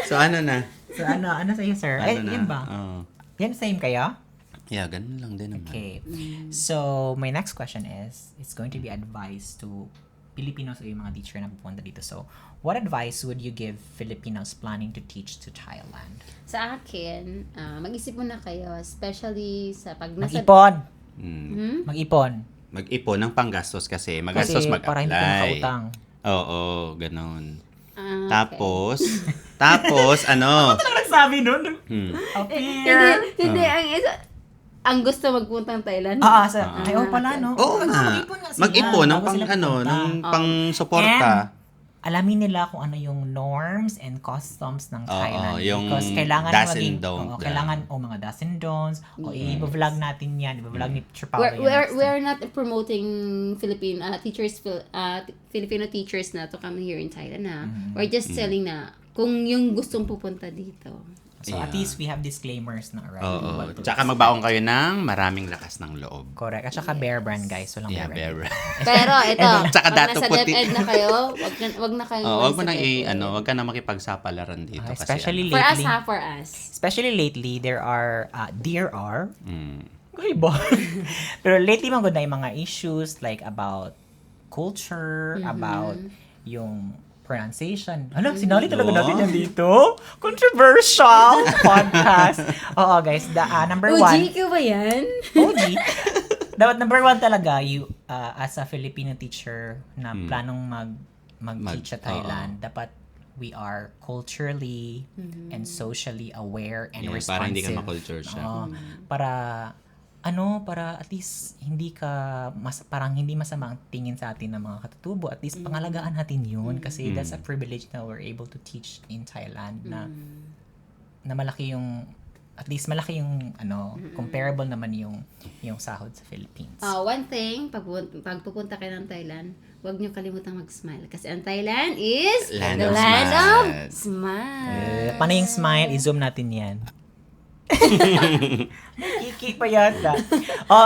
[SPEAKER 2] So ano na?
[SPEAKER 1] So ano sa'yo, sir? Ay,
[SPEAKER 2] Ano na?
[SPEAKER 1] yun ba?
[SPEAKER 2] Oo.
[SPEAKER 1] Yan, same kayo?
[SPEAKER 2] Yeah, ganun lang din naman.
[SPEAKER 1] Okay. So, my next question is, it's going to be advice to Filipinos o yung mga teacher na pupunta dito. So, what advice would you give Filipinos planning to teach to Thailand?
[SPEAKER 3] Sa akin, mag-isip muna kayo, especially sa pag nasa...
[SPEAKER 1] Mag-ipon!
[SPEAKER 2] Mm.
[SPEAKER 1] Mag-ipon.
[SPEAKER 2] Mag-ipon ng panggastos kasi. Magastos
[SPEAKER 1] Kasi
[SPEAKER 2] mag-apply.
[SPEAKER 1] para hindi ka nakautang.
[SPEAKER 2] Oo, ganun.
[SPEAKER 3] Okay.
[SPEAKER 2] Tapos, ano?
[SPEAKER 1] Ano nagsabi nun?
[SPEAKER 3] Hindi, ang gusto magpuntang Thailand.
[SPEAKER 1] Ayaw pala, no?
[SPEAKER 2] Oo nga.
[SPEAKER 1] Mag-ipon nga sila.
[SPEAKER 2] Mag-ipon ng
[SPEAKER 1] Bago sila pupunta.
[SPEAKER 2] ng pang-suporta.
[SPEAKER 1] Alamin nila kung ano yung norms and customs ng Thailand.
[SPEAKER 2] yung
[SPEAKER 1] Because kailangan
[SPEAKER 2] do's and
[SPEAKER 1] maging,
[SPEAKER 2] don't.
[SPEAKER 1] kailangan, mga do's and don'ts. I-vlog natin yan. I-vlog ni Teacher Paolo
[SPEAKER 3] We're not promoting Filipino teachers na to come here in Thailand na. We're just telling na kung yung gustong pupunta dito.
[SPEAKER 1] So, at least we have disclaimers na already.
[SPEAKER 2] Oo. Tsaka magbaon kayo ng maraming lakas ng loob.
[SPEAKER 1] Correct. At saka Bear Brand, guys. Walang
[SPEAKER 2] Yeah,
[SPEAKER 1] Bear Brand.
[SPEAKER 2] bear.
[SPEAKER 3] Pero ito,
[SPEAKER 2] Tsaka
[SPEAKER 3] pag
[SPEAKER 2] dato
[SPEAKER 3] nasa
[SPEAKER 2] puti.
[SPEAKER 3] DepEd na kayo, wag na kayong
[SPEAKER 2] Wag mo
[SPEAKER 3] sa
[SPEAKER 2] nang
[SPEAKER 3] DepEd.
[SPEAKER 2] wag ka na makipagsapalaran dito kasi.
[SPEAKER 1] Especially
[SPEAKER 3] For us
[SPEAKER 1] lately.
[SPEAKER 3] for us.
[SPEAKER 1] Especially lately, there are
[SPEAKER 2] Mm.
[SPEAKER 1] Iba. Pero lately, mga na yung mga issues like about culture, about yung pronunciation. Sinali talaga natin yan dito. Controversial podcast. Oo, guys. Number one.
[SPEAKER 3] Uji ka ba yan?
[SPEAKER 1] OG. Dapat number one talaga, you, as a Filipino teacher na planong mag-teach sa Thailand, dapat we are culturally and socially aware and responsive.
[SPEAKER 2] Para hindi ka ma-culture siya.
[SPEAKER 1] Oo. Para at least parang hindi masama ang tingin sa atin ng mga katutubo. At least pangalagaan natin yun kasi that's a privilege na we're able to teach in Thailand na malaki yung, at least malaki yung, comparable naman yung sahod sa Philippines.
[SPEAKER 3] One thing, pag pupunta kayo ng Thailand, huwag niyo kalimutang mag-smile. Kasi ang Thailand is
[SPEAKER 2] Land
[SPEAKER 3] the
[SPEAKER 2] of
[SPEAKER 3] land
[SPEAKER 2] smile.
[SPEAKER 3] of smile.
[SPEAKER 1] Paano yung smile? I-zoom natin yan. Kiki pa yata.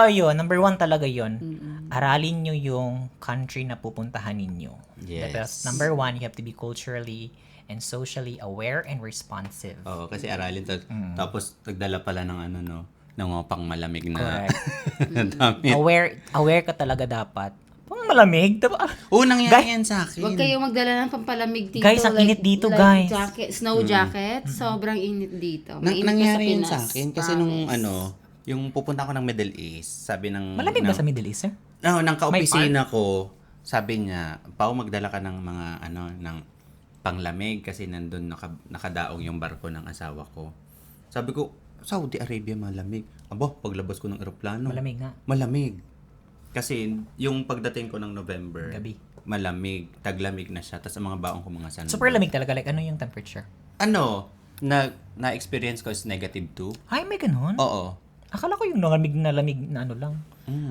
[SPEAKER 1] Yun. Number one talaga yun. Aralin nyo yung country na pupuntahan ninyo.
[SPEAKER 2] Yes.
[SPEAKER 1] Tapos, number one, you have to be culturally and socially aware and responsive.
[SPEAKER 2] Oo, kasi aralin tapos nagdala pala ng ng mga pangmalamig na
[SPEAKER 1] Correct.
[SPEAKER 2] damit.
[SPEAKER 1] Aware ka talaga dapat. Pang malamig?
[SPEAKER 2] Nangyari yan sa akin.
[SPEAKER 3] Huwag kayong magdala ng pampalamig dito.
[SPEAKER 1] Guys, ang init dito, guys.
[SPEAKER 3] Snow jacket. Sobrang init dito.
[SPEAKER 2] Nangyari yan sa
[SPEAKER 3] Pinas.
[SPEAKER 2] akin kasi nung
[SPEAKER 3] Promise.
[SPEAKER 2] yung pupunta ako ng Middle East, sabi ng
[SPEAKER 1] Malamig ba sa Middle East, sir?
[SPEAKER 2] ng kaopisina ko, sabi niya, Pao, magdala ka ng mga ng panglamig kasi nandun nakadaong yung barko ng asawa ko. Sabi ko, Saudi Arabia malamig. Paglabas ko ng eroplano.
[SPEAKER 1] Malamig nga.
[SPEAKER 2] Malamig. Kasi yung pagdating ko ng November,
[SPEAKER 1] Gabi.
[SPEAKER 2] malamig, taglamig na siya. Tapos ang mga baong ko mga sunblock.
[SPEAKER 1] Super lamig talaga. Like, ano yung temperature?
[SPEAKER 2] Na-experience ko is -2.
[SPEAKER 1] Ay, may ganun?
[SPEAKER 2] Oo.
[SPEAKER 1] Akala ko yung lamig na lang.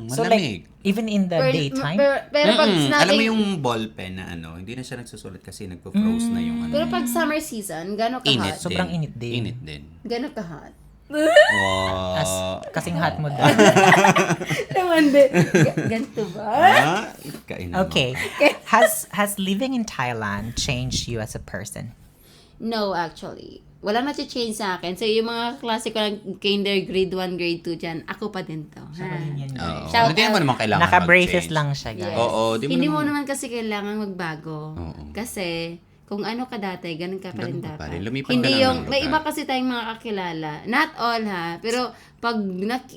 [SPEAKER 1] So,
[SPEAKER 2] Malamig.
[SPEAKER 1] like, even in the daytime?
[SPEAKER 3] Pero pag
[SPEAKER 2] Alam mo yung ballpen na hindi na siya nagsusulat kasi nagpo-froze na yung
[SPEAKER 3] Pero pag summer season, gano'n
[SPEAKER 2] Init
[SPEAKER 3] ka-hot?
[SPEAKER 1] Sobrang init din.
[SPEAKER 2] Init din.
[SPEAKER 3] Gano'n ka-hot?
[SPEAKER 2] Wow.
[SPEAKER 1] Kasing hot mo daw.
[SPEAKER 3] Naman din. Ganito ba?
[SPEAKER 2] Kainan mo.
[SPEAKER 1] Okay. Has living in Thailand changed you as a person?
[SPEAKER 3] No, actually. Wala na change sa akin. So, yung mga klase ko ng kinder, grade 1, grade 2 dyan, ako pa din to.
[SPEAKER 1] Siya pa din yan.
[SPEAKER 2] Oo.
[SPEAKER 3] Shout
[SPEAKER 2] Hindi mo
[SPEAKER 3] out.
[SPEAKER 2] naman kailangan
[SPEAKER 1] Naka-braces
[SPEAKER 2] mag-change.
[SPEAKER 1] lang siya, guys.
[SPEAKER 2] Oo.
[SPEAKER 3] Hindi mo naman kasi kailangan magbago.
[SPEAKER 2] Oo.
[SPEAKER 3] Kasi, kung ano ka dati, ganun ka pa rin
[SPEAKER 2] Ganun ka pa
[SPEAKER 3] dapat.
[SPEAKER 2] rin. Lumipat
[SPEAKER 3] Hindi
[SPEAKER 2] ka lang
[SPEAKER 3] yung,
[SPEAKER 2] ng
[SPEAKER 3] may
[SPEAKER 2] lugar.
[SPEAKER 3] iba kasi tayong mga kakilala. Not all ha. Pero, pag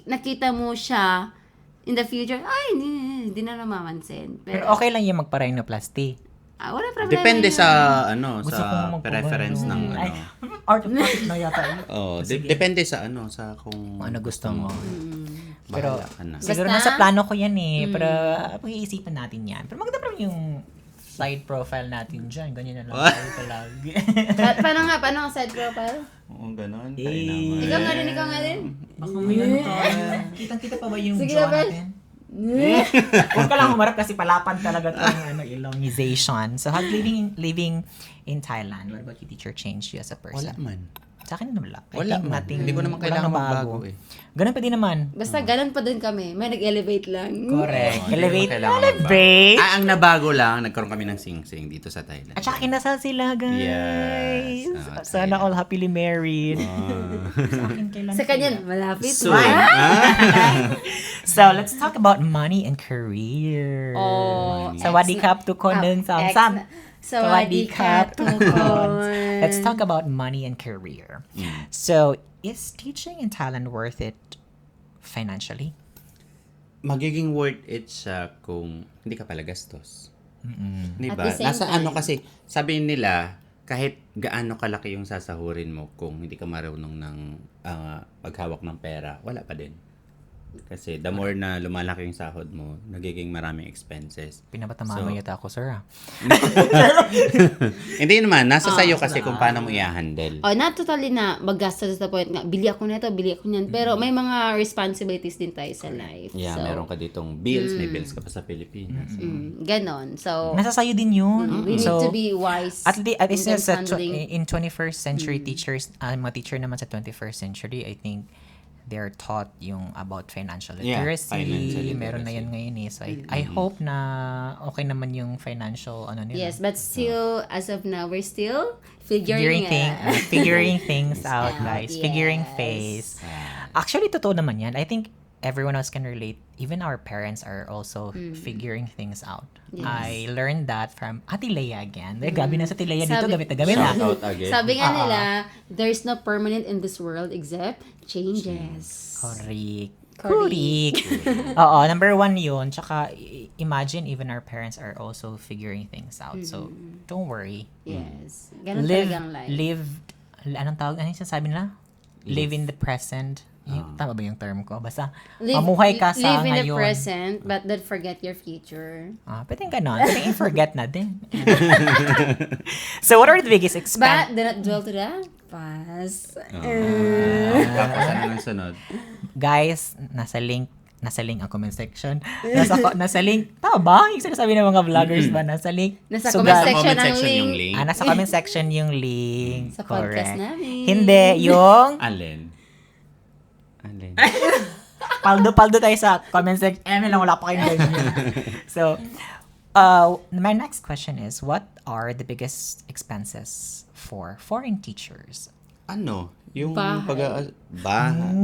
[SPEAKER 3] nakita mo siya, in the future, ay, hindi na namamansin.
[SPEAKER 1] Pero okay lang yung magpa-rhinoplasty.
[SPEAKER 3] Wala problema.
[SPEAKER 2] Depende
[SPEAKER 3] yan.
[SPEAKER 2] sa
[SPEAKER 1] Gusto
[SPEAKER 2] sa
[SPEAKER 1] kong
[SPEAKER 2] preference ng
[SPEAKER 1] Ay, orthopedic na yata.
[SPEAKER 2] depende sa sa kung
[SPEAKER 1] Ano gusto mo. Pero,
[SPEAKER 2] bahala ka na.
[SPEAKER 1] siguro
[SPEAKER 3] Basta-
[SPEAKER 1] nasa plano ko yan eh. Pero, pag-iisipan natin yan. Pero maganda pa rin yung side profile natin dyan. Ganyan na lang tayo palagi.
[SPEAKER 3] Paano ang side profile?
[SPEAKER 2] Oo, ganon.
[SPEAKER 1] Eh.
[SPEAKER 3] Ikaw nga din.
[SPEAKER 1] Baka may ano to. Kitang-kita pa ba yung
[SPEAKER 3] Sige
[SPEAKER 1] jaw
[SPEAKER 3] na,
[SPEAKER 1] natin? Huwag ka lang humarap kasi palapan talaga itong elongization. So, living in Thailand, what about you, teacher, changed you as a person?
[SPEAKER 2] Wala man.
[SPEAKER 1] Sa akin wala. I
[SPEAKER 2] Wala
[SPEAKER 1] think
[SPEAKER 2] man.
[SPEAKER 1] nothing,
[SPEAKER 2] Hindi ko naman
[SPEAKER 1] walang
[SPEAKER 2] kailangan
[SPEAKER 1] nabago.
[SPEAKER 2] magbago eh.
[SPEAKER 1] Ganun pa din naman.
[SPEAKER 3] Basta ganun pa din kami. May nag-elevate lang.
[SPEAKER 1] Correct.
[SPEAKER 2] Oo,
[SPEAKER 1] Elevate.
[SPEAKER 2] hindi ko kailangan
[SPEAKER 1] Elevate.
[SPEAKER 2] ang nabago lang, nagkaroon kami ng sing-sing dito sa Thailand.
[SPEAKER 1] At saka kinasal sila, guys.
[SPEAKER 2] Yes.
[SPEAKER 1] Sana all happily married. Sa akin, kailan
[SPEAKER 3] Sa kanya,
[SPEAKER 1] sila?
[SPEAKER 3] malapit.
[SPEAKER 2] So,
[SPEAKER 1] So, let's talk about money and career.
[SPEAKER 3] Oh,
[SPEAKER 1] Sawadee-kap to Konden Sam.
[SPEAKER 3] Sawadee-kap to Kon.
[SPEAKER 1] Let's talk about money and career. So, is teaching in Thailand worth it financially?
[SPEAKER 2] Magiging worth it siya kung hindi ka pala gastos. Di
[SPEAKER 3] At
[SPEAKER 2] ba?
[SPEAKER 3] the same
[SPEAKER 2] Nasa
[SPEAKER 3] time.
[SPEAKER 2] ano kasi, sabi nila, kahit gaano kalaki yung sasahurin mo kung hindi ka marunong ng paghawak ng pera, wala pa din. Kasi the more na lumalaki yung sahod mo, nagiging maraming expenses.
[SPEAKER 1] Pinapatamaan mo yata ako, sir.
[SPEAKER 2] Hindi naman, nasa sayo kasi kung paano mo i-handle.
[SPEAKER 3] Oh, not totally na maggastos sa point nga, bili ako nito, bili ako niyan. Pero may mga responsibilities din tayo sa life.
[SPEAKER 2] Yeah,
[SPEAKER 3] so,
[SPEAKER 2] meron ka ditong bills, may bills ka pa sa Pilipinas.
[SPEAKER 3] ganon. So,
[SPEAKER 1] Nasa sayo din yun.
[SPEAKER 3] we need
[SPEAKER 1] So,
[SPEAKER 3] to be wise
[SPEAKER 1] at least
[SPEAKER 3] in
[SPEAKER 1] sa
[SPEAKER 3] handling.
[SPEAKER 1] in 21st century teachers, mga teacher naman sa 21st century, I think they're taught yung about financial
[SPEAKER 2] Yeah,
[SPEAKER 1] literacy.
[SPEAKER 2] financial
[SPEAKER 1] Meron na
[SPEAKER 2] literacy.
[SPEAKER 1] yan ngayon eh. So I hope na okay naman yung financial ano nila.
[SPEAKER 3] Yes, but still, as of now, we're still figuring it.
[SPEAKER 1] Figuring things out,
[SPEAKER 3] out,
[SPEAKER 1] guys. Figuring
[SPEAKER 3] yes.
[SPEAKER 1] phase. Actually, totoo naman yan. I think everyone else can relate. Even our parents are also figuring things out.
[SPEAKER 3] Yes.
[SPEAKER 1] I learned that from Ate Leia again. Gabi na sa Ate Leia dito, gamit na gamit na.
[SPEAKER 2] Shout out again.
[SPEAKER 3] Sabi nga nila, there's no permanent in this world except changes.
[SPEAKER 1] Correct.
[SPEAKER 3] Correct.
[SPEAKER 1] Oo, number one yun. Tsaka, imagine even our parents are also figuring things out. So, don't worry.
[SPEAKER 3] Yes. Ganun
[SPEAKER 1] Live,
[SPEAKER 3] talagang life.
[SPEAKER 1] anong tawag? Ano yung sinasabi nila? Live in the present. Tama ba yung term ko? Basta,
[SPEAKER 3] Live-
[SPEAKER 1] mamuhay ka sa
[SPEAKER 3] live in the
[SPEAKER 1] ngayon.
[SPEAKER 3] present, but don't forget your future.
[SPEAKER 1] Pwedeng ganon. Pwedeng i-forget na din. So, what are the biggest
[SPEAKER 3] But do not dwell to the past.
[SPEAKER 2] Tapos ano nang sunod?
[SPEAKER 1] Guys, nasa link ang comment section. Nasa link. Tama ba? Yung sinasabi ng mga vloggers ba? Nasa link.
[SPEAKER 3] Nasa
[SPEAKER 1] Sugal.
[SPEAKER 3] comment
[SPEAKER 2] Sa
[SPEAKER 3] section
[SPEAKER 2] comment
[SPEAKER 3] ang
[SPEAKER 2] section
[SPEAKER 3] link.
[SPEAKER 2] yung link.
[SPEAKER 1] Nasa comment section yung link.
[SPEAKER 3] Sa podcast
[SPEAKER 1] Correct.
[SPEAKER 3] namin.
[SPEAKER 1] Hindi, yung
[SPEAKER 2] Alin?
[SPEAKER 1] paldo tayo sa comment section. Lang, wala pa kayong ganyan. So, my next question is, what are the biggest expenses for foreign teachers?
[SPEAKER 2] Ano? Yung
[SPEAKER 3] Bahay.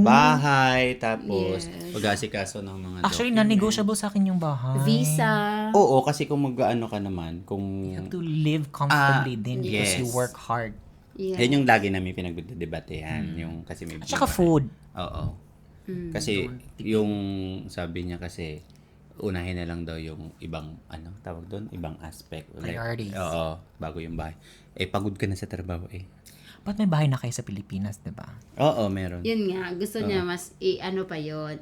[SPEAKER 2] bahay, tapos
[SPEAKER 3] Yes.
[SPEAKER 2] pag-aasikaso ng mga
[SPEAKER 1] Actually,
[SPEAKER 2] documents.
[SPEAKER 1] non-negotiable sa akin yung bahay.
[SPEAKER 3] Visa.
[SPEAKER 2] Oo, kasi kung mag-ano ka naman, kung...
[SPEAKER 1] You have to live comfortably din because you
[SPEAKER 2] yes.
[SPEAKER 1] work hard.
[SPEAKER 3] Yeah.
[SPEAKER 2] Yan yung lagi namin pinagdedebatehan. Yung kasi may...
[SPEAKER 1] At saka food.
[SPEAKER 2] Oo. Kasi yung sabi niya kasi unahin na lang daw yung ibang tawag doon, ibang aspect.
[SPEAKER 1] Priorities.
[SPEAKER 2] Oo, bago yung bahay. Pagod ka na sa trabaho eh.
[SPEAKER 1] Ba't may bahay na kayo sa Pilipinas, di ba?
[SPEAKER 2] Oo, meron.
[SPEAKER 3] Yun nga, gusto niya mas ano pa yun,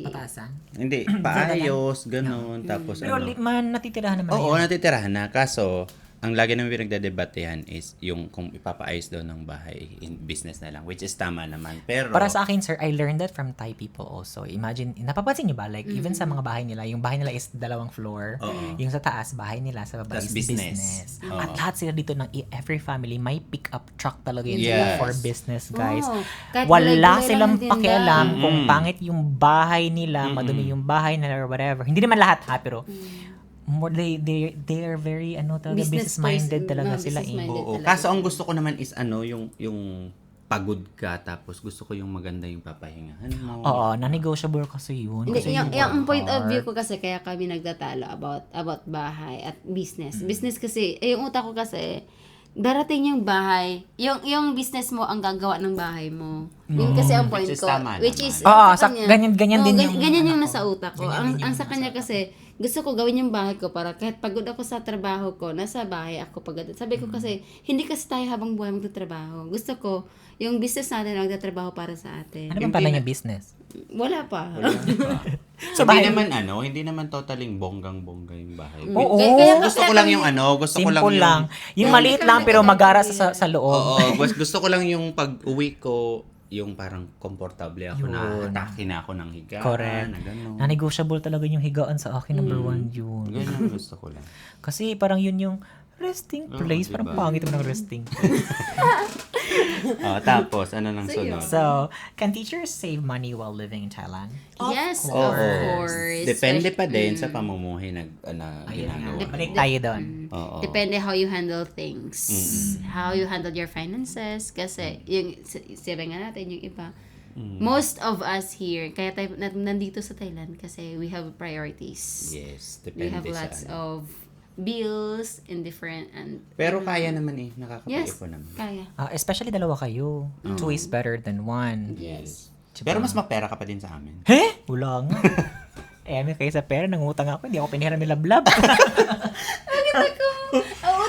[SPEAKER 1] Pataasan.
[SPEAKER 2] Hindi, paayos, ganun. Tapos
[SPEAKER 1] Pero natitirahan naman
[SPEAKER 2] Oo,
[SPEAKER 1] na yan.
[SPEAKER 2] natitirahan na. Kaso, ang lagi namin pinagdedebatehan is yung kung ipapaayos daw ng bahay in business na lang, which is tama naman. Pero,
[SPEAKER 1] Para sa akin, sir, I learned that from Thai people also. Imagine, napapansin nyo ba? Like, even sa mga bahay nila, yung bahay nila is 2 floor.
[SPEAKER 2] Oo.
[SPEAKER 1] Yung sa taas, bahay nila, sa baba
[SPEAKER 2] Tas
[SPEAKER 1] is
[SPEAKER 2] business. Oo.
[SPEAKER 1] At lahat sila dito ng every family, may pick-up truck talaga yun
[SPEAKER 2] Yes.
[SPEAKER 1] for business, guys.
[SPEAKER 3] Oh, kahit
[SPEAKER 1] Wala
[SPEAKER 3] gulay-gulay
[SPEAKER 1] silang
[SPEAKER 3] lang ang tinda.
[SPEAKER 1] pakialam kung pangit yung bahay nila, madumi yung bahay nila or whatever. Hindi naman lahat ha, pero more they are very talaga business minded talaga sila eh.
[SPEAKER 3] business-minded
[SPEAKER 2] oo.
[SPEAKER 3] talaga.
[SPEAKER 2] Kaso ang gusto ko naman is yung pagod ka, tapos gusto ko yung maganda yung papahingahan mo.
[SPEAKER 1] Oo, non-negotiable kasi yun.
[SPEAKER 3] Hindi,
[SPEAKER 1] Kasi
[SPEAKER 3] yung point of view
[SPEAKER 1] hard.
[SPEAKER 3] ko kasi kaya kami nagtatalo about bahay at business. Business kasi, yung utak ko kasi, darating yung bahay, yung business mo ang gagawa ng bahay mo. Yun kasi ang point
[SPEAKER 2] Which is
[SPEAKER 3] ko.
[SPEAKER 2] tama
[SPEAKER 3] Which
[SPEAKER 2] naman.
[SPEAKER 3] is,
[SPEAKER 1] Oo,
[SPEAKER 3] sa kanya,
[SPEAKER 1] ganyan din yung
[SPEAKER 3] ganyan
[SPEAKER 1] ano
[SPEAKER 3] yung
[SPEAKER 1] ko.
[SPEAKER 3] nasa utak ko.
[SPEAKER 1] Ganyan din
[SPEAKER 3] Ang
[SPEAKER 1] yung
[SPEAKER 3] sa kanya
[SPEAKER 1] nasa
[SPEAKER 3] kasi, gusto ko gawin yung bahay ko para kahit pagod ako sa trabaho ko, nasa bahay ako pagod. Sabi ko kasi, hindi kasi tayo habang buhay magtatrabaho. Gusto ko, yung business natin magtatrabaho para sa atin.
[SPEAKER 1] Ano bang pala yung business?
[SPEAKER 3] Wala pa.
[SPEAKER 1] So,
[SPEAKER 2] hindi
[SPEAKER 1] bahay-
[SPEAKER 2] naman hindi naman totaling bonggang-bongga yung bahay.
[SPEAKER 1] Oo.
[SPEAKER 2] Gusto ko lang yung gusto ko lang
[SPEAKER 1] Simple
[SPEAKER 2] yung
[SPEAKER 1] lang. Yung
[SPEAKER 3] Hindi
[SPEAKER 1] maliit
[SPEAKER 3] kami
[SPEAKER 1] lang pero magara
[SPEAKER 3] nagkakaibigan.
[SPEAKER 1] sa loob.
[SPEAKER 2] Oo, gusto ko lang yung pag-uwi ko, yung parang komportable ako na
[SPEAKER 1] Yun.
[SPEAKER 2] atake na ako ng higaan.
[SPEAKER 1] Correct.
[SPEAKER 2] Na gano'n.
[SPEAKER 1] Na-negotiable talaga yung higaan sa akin, number one yun.
[SPEAKER 2] Ganyan gusto ko lang.
[SPEAKER 1] Kasi parang yun yung resting place. Parang
[SPEAKER 2] diba?
[SPEAKER 1] pangit mo ng resting place.
[SPEAKER 2] Tapos, ano nang sunod?
[SPEAKER 1] So, can teachers save money while living in Thailand?
[SPEAKER 3] Yes,
[SPEAKER 1] course.
[SPEAKER 3] of course.
[SPEAKER 2] Depende pa din sa pamumuhay na ginagawa.
[SPEAKER 1] Balik tayo doon.
[SPEAKER 2] Oo.
[SPEAKER 3] Depende how you handle things. How you handle your finances. Kasi, yung, sabi nga natin, yung iba, most of us here, kaya tayo nandito sa Thailand kasi we have priorities.
[SPEAKER 2] Yes,
[SPEAKER 3] We have
[SPEAKER 2] depende
[SPEAKER 3] lots
[SPEAKER 2] sa
[SPEAKER 3] of bills and different and
[SPEAKER 2] Pero kaya naman
[SPEAKER 3] yes,
[SPEAKER 2] nakakapaipon naman.
[SPEAKER 3] kaya.
[SPEAKER 1] Especially dalawa kayo. Two is better than one.
[SPEAKER 2] Yes.
[SPEAKER 1] Diba?
[SPEAKER 2] Pero mas mapera ka pa din sa amin.
[SPEAKER 1] He? Wala nga. May kayo sa pera, nangutang ako. Hindi ako pinihiram ni Lablab.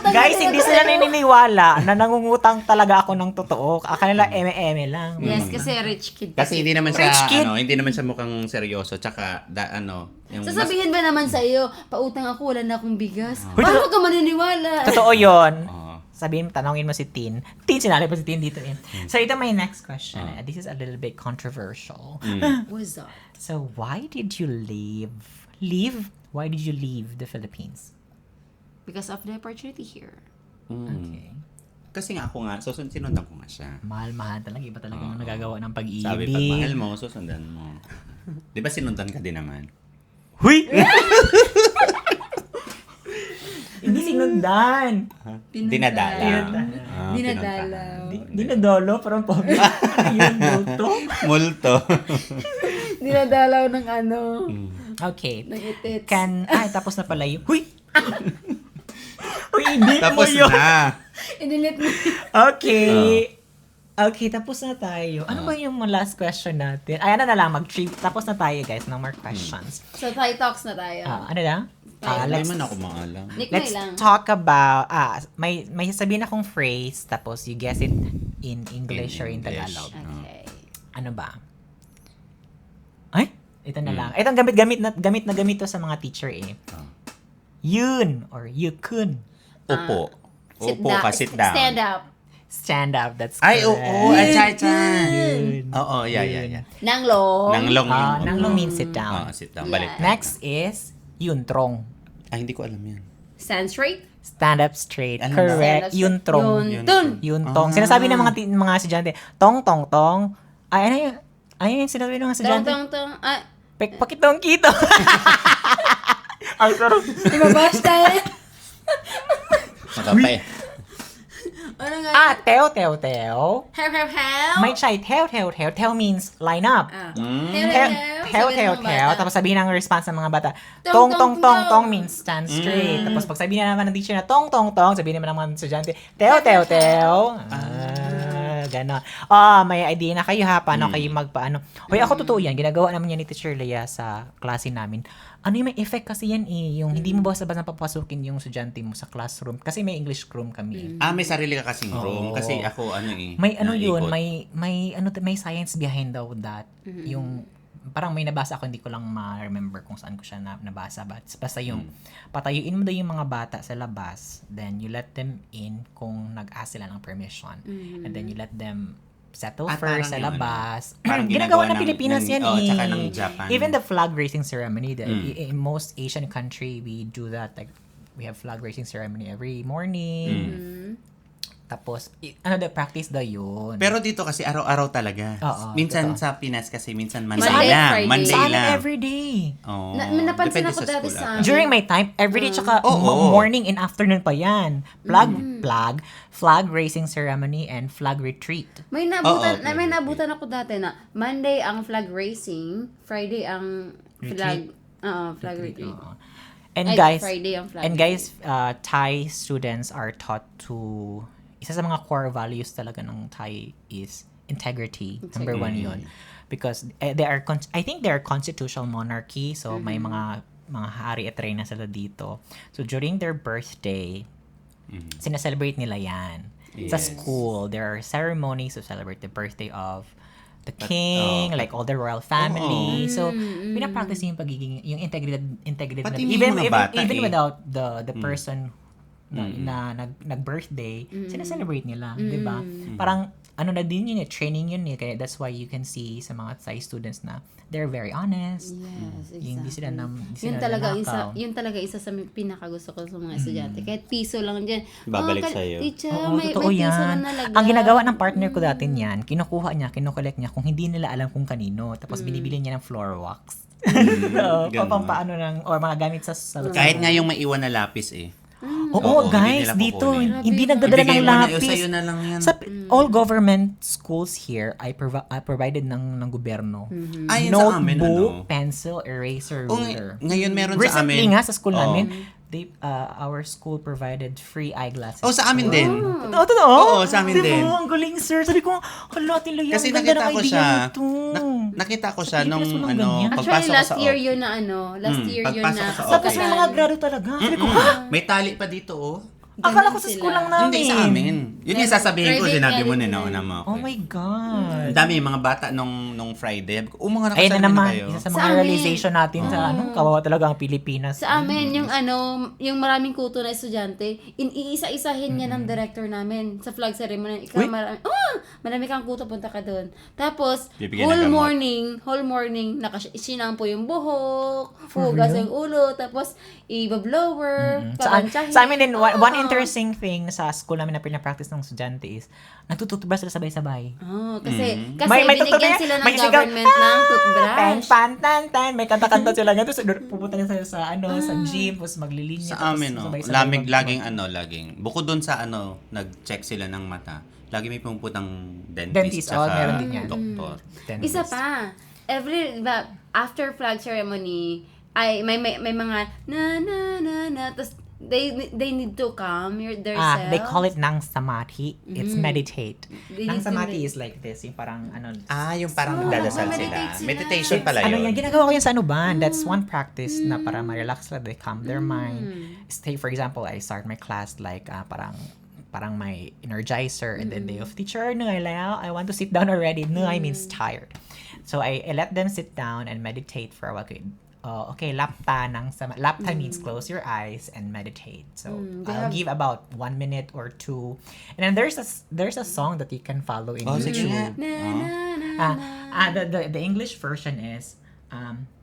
[SPEAKER 1] Guys, hindi sila naniniwala na nangungutang talaga ako ng totoo. Akala nila eme-eme lang.
[SPEAKER 3] Yes, kasi rich kid.
[SPEAKER 2] Kasi hindi naman
[SPEAKER 1] Rich kid.
[SPEAKER 2] hindi naman siya mukhang seryoso. Tsaka, yung
[SPEAKER 3] Sasabihin ba naman sa iyo, pautang ako, wala na akong bigas.
[SPEAKER 1] Uy,
[SPEAKER 3] Paano ka maniniwala?
[SPEAKER 1] Totoo yun.
[SPEAKER 2] Oo.
[SPEAKER 1] Sabihin, tanongin mo si Tin. Tin, sinali pa si Tin dito. So, ito my next question. This is a little bit controversial.
[SPEAKER 3] What's that?
[SPEAKER 1] So, why did you leave? Why did you leave the Philippines?
[SPEAKER 3] Because of the opportunity here.
[SPEAKER 1] Okay.
[SPEAKER 2] Kasi nga ako sinundan ko nga siya.
[SPEAKER 1] Mahal-mahal talaga. Iba talaga ang nagagawa ng pag-ibig.
[SPEAKER 2] Sabi, pag mahal mo, susundan mo. Di ba sinundan ka din naman?
[SPEAKER 1] Huy! Hindi sinundan.
[SPEAKER 2] Dinadala.
[SPEAKER 3] Dinadala.
[SPEAKER 1] Dinadalo, parang pabig. Yun, multo.
[SPEAKER 2] Multo.
[SPEAKER 3] Dinadalaw ng ano,
[SPEAKER 1] Okay.
[SPEAKER 3] ng itits.
[SPEAKER 1] Tapos na pala yung, huy! Uy, hindi
[SPEAKER 2] Tapos
[SPEAKER 1] mo yun.
[SPEAKER 2] na.
[SPEAKER 3] Idilit mo.
[SPEAKER 1] Okay. Okay, tapos na tayo. Ano ba yung last question natin? Ay, ano na lang, mag-trip. Tapos na tayo, guys. No more questions.
[SPEAKER 3] So, Thai talks na tayo.
[SPEAKER 1] Ano lang?
[SPEAKER 2] Hindi
[SPEAKER 1] Let's
[SPEAKER 2] man ako maalam.
[SPEAKER 1] let's
[SPEAKER 3] lang.
[SPEAKER 1] talk about, may sabihin akong phrase, tapos you guess it in English or in
[SPEAKER 2] English.
[SPEAKER 1] Tagalog.
[SPEAKER 3] Okay.
[SPEAKER 1] Ano ba? Ay, ito na lang. Itong gamit na gamit to sa mga teacher eh. Yun or you kun.
[SPEAKER 2] Upo.
[SPEAKER 3] Sit
[SPEAKER 2] Upo
[SPEAKER 3] down.
[SPEAKER 2] ka, sit down.
[SPEAKER 3] Stand up.
[SPEAKER 1] Stand up, that's
[SPEAKER 2] Ay,
[SPEAKER 1] correct.
[SPEAKER 2] oo. Achay-chay.
[SPEAKER 1] Yun.
[SPEAKER 2] Oo, yeah.
[SPEAKER 3] Nanglong.
[SPEAKER 2] Nanglong.
[SPEAKER 1] Nanglong means sit down.
[SPEAKER 2] Sit down.
[SPEAKER 3] Yeah.
[SPEAKER 2] Balik.
[SPEAKER 1] Next is yuntrong.
[SPEAKER 2] Ay, hindi ko alam yan.
[SPEAKER 3] Stand straight.
[SPEAKER 1] Stand up straight.
[SPEAKER 2] Ano ba?
[SPEAKER 1] Correct.
[SPEAKER 3] Stand up
[SPEAKER 1] Yuntrong.
[SPEAKER 3] straight. Yuntun.
[SPEAKER 1] Yuntong. Sinasabi ng mga estudyante, tong, tong, tong. Ay, ano yung sinasabi ng mga
[SPEAKER 3] Tong,
[SPEAKER 1] estudyante?
[SPEAKER 3] tong, tong. Ah,
[SPEAKER 1] Pakitong kito. Ang sarap.
[SPEAKER 3] ibabash tayo.
[SPEAKER 2] Makapay.
[SPEAKER 3] Ano nga?
[SPEAKER 1] Teo.
[SPEAKER 3] Help, help, help.
[SPEAKER 1] May chai, teo. Teo means line up.
[SPEAKER 3] Help,
[SPEAKER 1] Teo.
[SPEAKER 3] help.
[SPEAKER 1] Tapos sabihin ng response ng mga bata,
[SPEAKER 3] Tong,
[SPEAKER 1] tong,
[SPEAKER 3] tong, tong.
[SPEAKER 1] tong means stand straight. Tapos pag sabihin na naman ng teacher na tong, sabihin naman ng mga estudyante, teo. Ganon. May idea na kayo ha, paano kayo magpaano. Hoy, ako totoo yan, ginagawa naman yan ni Teacher Leia sa klase namin. Ano yung may effect kasi yan yung hindi mo basta-basta papasukin yung estudyante mo sa classroom. Kasi may English room kami.
[SPEAKER 2] May sarili ka kasing room.
[SPEAKER 1] Oo.
[SPEAKER 2] Kasi ako,
[SPEAKER 1] May yun,
[SPEAKER 2] naikot.
[SPEAKER 1] may science behind daw that. Yung parang may nabasa ako, hindi ko lang ma-remember kung saan ko siya nabasa, but basta yung patayuin mo daw yung mga bata sa labas, then you let them in kung nag-ask sila ng permission, and then you let them settle first sa
[SPEAKER 2] parang yung
[SPEAKER 1] labas.
[SPEAKER 2] parang
[SPEAKER 1] Ginagawa
[SPEAKER 2] ginagawa
[SPEAKER 1] ng Pilipinas yan
[SPEAKER 2] tsaka ng Japan.
[SPEAKER 1] Even the flag raising ceremony, in most Asian country, we do that. Like, we have flag raising ceremony every morning. Tapos, the practice daw yun.
[SPEAKER 2] Pero dito kasi araw-araw talaga.
[SPEAKER 1] Oo,
[SPEAKER 2] Minsan
[SPEAKER 1] totoo.
[SPEAKER 2] sa Pinas kasi minsan Monday
[SPEAKER 3] Monday,
[SPEAKER 2] lang.
[SPEAKER 3] Friday.
[SPEAKER 2] Monday
[SPEAKER 1] sa amin
[SPEAKER 2] lang.
[SPEAKER 1] everyday.
[SPEAKER 2] Oo.
[SPEAKER 3] Napansin
[SPEAKER 2] Depende
[SPEAKER 3] ako
[SPEAKER 2] sa
[SPEAKER 3] dati
[SPEAKER 2] school
[SPEAKER 3] sa
[SPEAKER 2] ata.
[SPEAKER 1] During my time, everyday tsaka
[SPEAKER 2] Oo.
[SPEAKER 1] morning and afternoon pa yan. Flag raising ceremony and flag retreat.
[SPEAKER 3] May nabutan,
[SPEAKER 2] Oo,
[SPEAKER 3] may nabutan ako dati na Monday ang flag racing, Friday ang flag retreat.
[SPEAKER 1] And
[SPEAKER 3] Ay,
[SPEAKER 1] guys,
[SPEAKER 3] Friday ang flag
[SPEAKER 1] Thai students are taught to, isa sa mga core values talaga ng Thai is integrity. Number one yun. Because I think they are constitutional monarchy, so may mga mga hari at reyna sila dito. So, during their birthday, sinaselebrate nila yan. Sa
[SPEAKER 2] Yes.
[SPEAKER 1] school, there are ceremonies to celebrate the birthday of the king, like all the royal family. So, pinapractice yung pagiging, yung integrity
[SPEAKER 2] Pati
[SPEAKER 1] nila.
[SPEAKER 2] yung mga bata
[SPEAKER 1] even
[SPEAKER 2] eh.
[SPEAKER 1] without the person na nag-birthday, sinaselebrate nila, di ba? Parang, ano na din yun, training yun eh. Kaya that's why you can see sa mga Thai students na they're very honest.
[SPEAKER 3] Yes, exactly.
[SPEAKER 1] Hindi sila
[SPEAKER 3] Yun talaga isa sa pinakagusto ko sa mga estudyante. Kahit piso lang dyan.
[SPEAKER 2] Babalik sa'yo.
[SPEAKER 3] Teacher,
[SPEAKER 1] Oo,
[SPEAKER 3] may
[SPEAKER 1] totoo
[SPEAKER 3] piso
[SPEAKER 1] yan.
[SPEAKER 3] na nalagay.
[SPEAKER 1] Ang ginagawa ng partner ko dati niyan, kinukuha niya, kinukolekt niya kung hindi nila alam kung kanino. Tapos binibili niya ng floor wax. O
[SPEAKER 2] Ganun.
[SPEAKER 1] pampaano or mga gamit sa
[SPEAKER 2] Kahit nga yung maiwan na lapis eh.
[SPEAKER 1] Oo,
[SPEAKER 2] Oo,
[SPEAKER 1] guys,
[SPEAKER 2] hindi nila
[SPEAKER 1] dito,
[SPEAKER 2] kukunin.
[SPEAKER 1] hindi nagdadala
[SPEAKER 2] Ibigay
[SPEAKER 1] ng
[SPEAKER 2] mo na,
[SPEAKER 1] lapis.
[SPEAKER 2] sa'yo na lang yan.
[SPEAKER 1] Sa all government schools here ay provided ng gobyerno.
[SPEAKER 2] Ayun sa amin,
[SPEAKER 1] Notebook, pencil, eraser,
[SPEAKER 2] Oh,
[SPEAKER 1] ruler.
[SPEAKER 2] ngayon meron sa
[SPEAKER 1] Recently
[SPEAKER 2] amin.
[SPEAKER 1] nga sa school
[SPEAKER 2] Oo.
[SPEAKER 1] namin, our school provided free eyeglasses.
[SPEAKER 2] Oh, sa amin din.
[SPEAKER 1] Totoo?
[SPEAKER 2] Oo, sa amin din.
[SPEAKER 1] Diba? Ang galing, sir. Sabi ko, hala, tila yan.
[SPEAKER 2] Kasi
[SPEAKER 1] Ganda
[SPEAKER 2] nakita
[SPEAKER 1] ng
[SPEAKER 2] ko
[SPEAKER 1] idea
[SPEAKER 2] siya.
[SPEAKER 1] nito.
[SPEAKER 2] Nakita ko siya
[SPEAKER 1] Sa
[SPEAKER 2] nung
[SPEAKER 1] Pilipinas walang ganyan.
[SPEAKER 3] Actually,
[SPEAKER 2] pagpasok ko
[SPEAKER 3] last
[SPEAKER 2] sa
[SPEAKER 3] year
[SPEAKER 2] office.
[SPEAKER 3] yun na last year yun
[SPEAKER 2] pagpasok
[SPEAKER 3] na.
[SPEAKER 2] ko sa
[SPEAKER 1] Tapos
[SPEAKER 2] office.
[SPEAKER 1] may mga grado talaga. Sabi ko, ha?
[SPEAKER 2] May tali pa dito oh.
[SPEAKER 1] Akala ko sa
[SPEAKER 3] sila.
[SPEAKER 1] school lang namin.
[SPEAKER 2] Hindi sa amin. Yun yung sasabihin ko,
[SPEAKER 3] Private
[SPEAKER 2] sinabi mo
[SPEAKER 3] yan.
[SPEAKER 2] na nauna mo.
[SPEAKER 1] Oh my God.
[SPEAKER 2] Ang dami yung mga bata nung Friday. Sabi ko, mga
[SPEAKER 1] Ayun na
[SPEAKER 2] nakasama na
[SPEAKER 1] naman,
[SPEAKER 2] kayo.
[SPEAKER 1] isa sa
[SPEAKER 3] Sa
[SPEAKER 1] mga
[SPEAKER 3] amin.
[SPEAKER 1] realization natin sa kawawa talaga ang Pilipinas.
[SPEAKER 3] Sa amin, yung maraming kuto na estudyante, iisa-isahin niya ng director namin sa flag ceremony. Ikaw, marami kang kuto, punta ka doon. Tapos,
[SPEAKER 2] Bibigyan ng gamot.
[SPEAKER 3] whole morning, sinampo yung buhok, hugas yung ulo, tapos, iba-blower, papansyahin.
[SPEAKER 1] Sa amin din, one interesting thing sa school namin na pinapractice ng estudyante is, nagtututubrush sila sabay-sabay.
[SPEAKER 3] Kasi
[SPEAKER 1] May
[SPEAKER 3] binigyan
[SPEAKER 1] tutuloy,
[SPEAKER 3] sila ng
[SPEAKER 1] may sigaw,
[SPEAKER 3] government ng toothbrush.
[SPEAKER 1] Tan, may kanta-kanta sila nga. Tapos pupunta na sila sa gym, tapos maglilinis.
[SPEAKER 2] Sa amin, laging, bukod doon sa nag-check sila ng mata, lagi may pumuputang dentist,
[SPEAKER 1] Dentist, meron din yan.
[SPEAKER 2] doktor.
[SPEAKER 3] Isa pa, after flag ceremony, ay may mga tapos they need to calm themselves.
[SPEAKER 1] They call it nang samadhi. It's meditate.
[SPEAKER 3] They
[SPEAKER 1] Nang
[SPEAKER 3] need to
[SPEAKER 1] samadhi is like this, yung parang
[SPEAKER 2] Yung parang nagdadasal
[SPEAKER 3] meditate
[SPEAKER 2] sila.
[SPEAKER 3] sila.
[SPEAKER 2] Meditation pala
[SPEAKER 1] Ano
[SPEAKER 2] yun.
[SPEAKER 1] yan, ginagawa ko yan sa Anuban. That's one practice na para ma-relax sila, they calm their mind. Say, for example, I start my class like parang my energizer and then day of teacher, no, I want to sit down already. No, I means tired. So I let them sit down and meditate for a while. Okay, lapta means close your eyes and meditate. So I'll give about 1 minute or 2. And then there's a song that you can follow in
[SPEAKER 2] sige
[SPEAKER 1] YouTube.
[SPEAKER 2] nga.
[SPEAKER 1] The English version is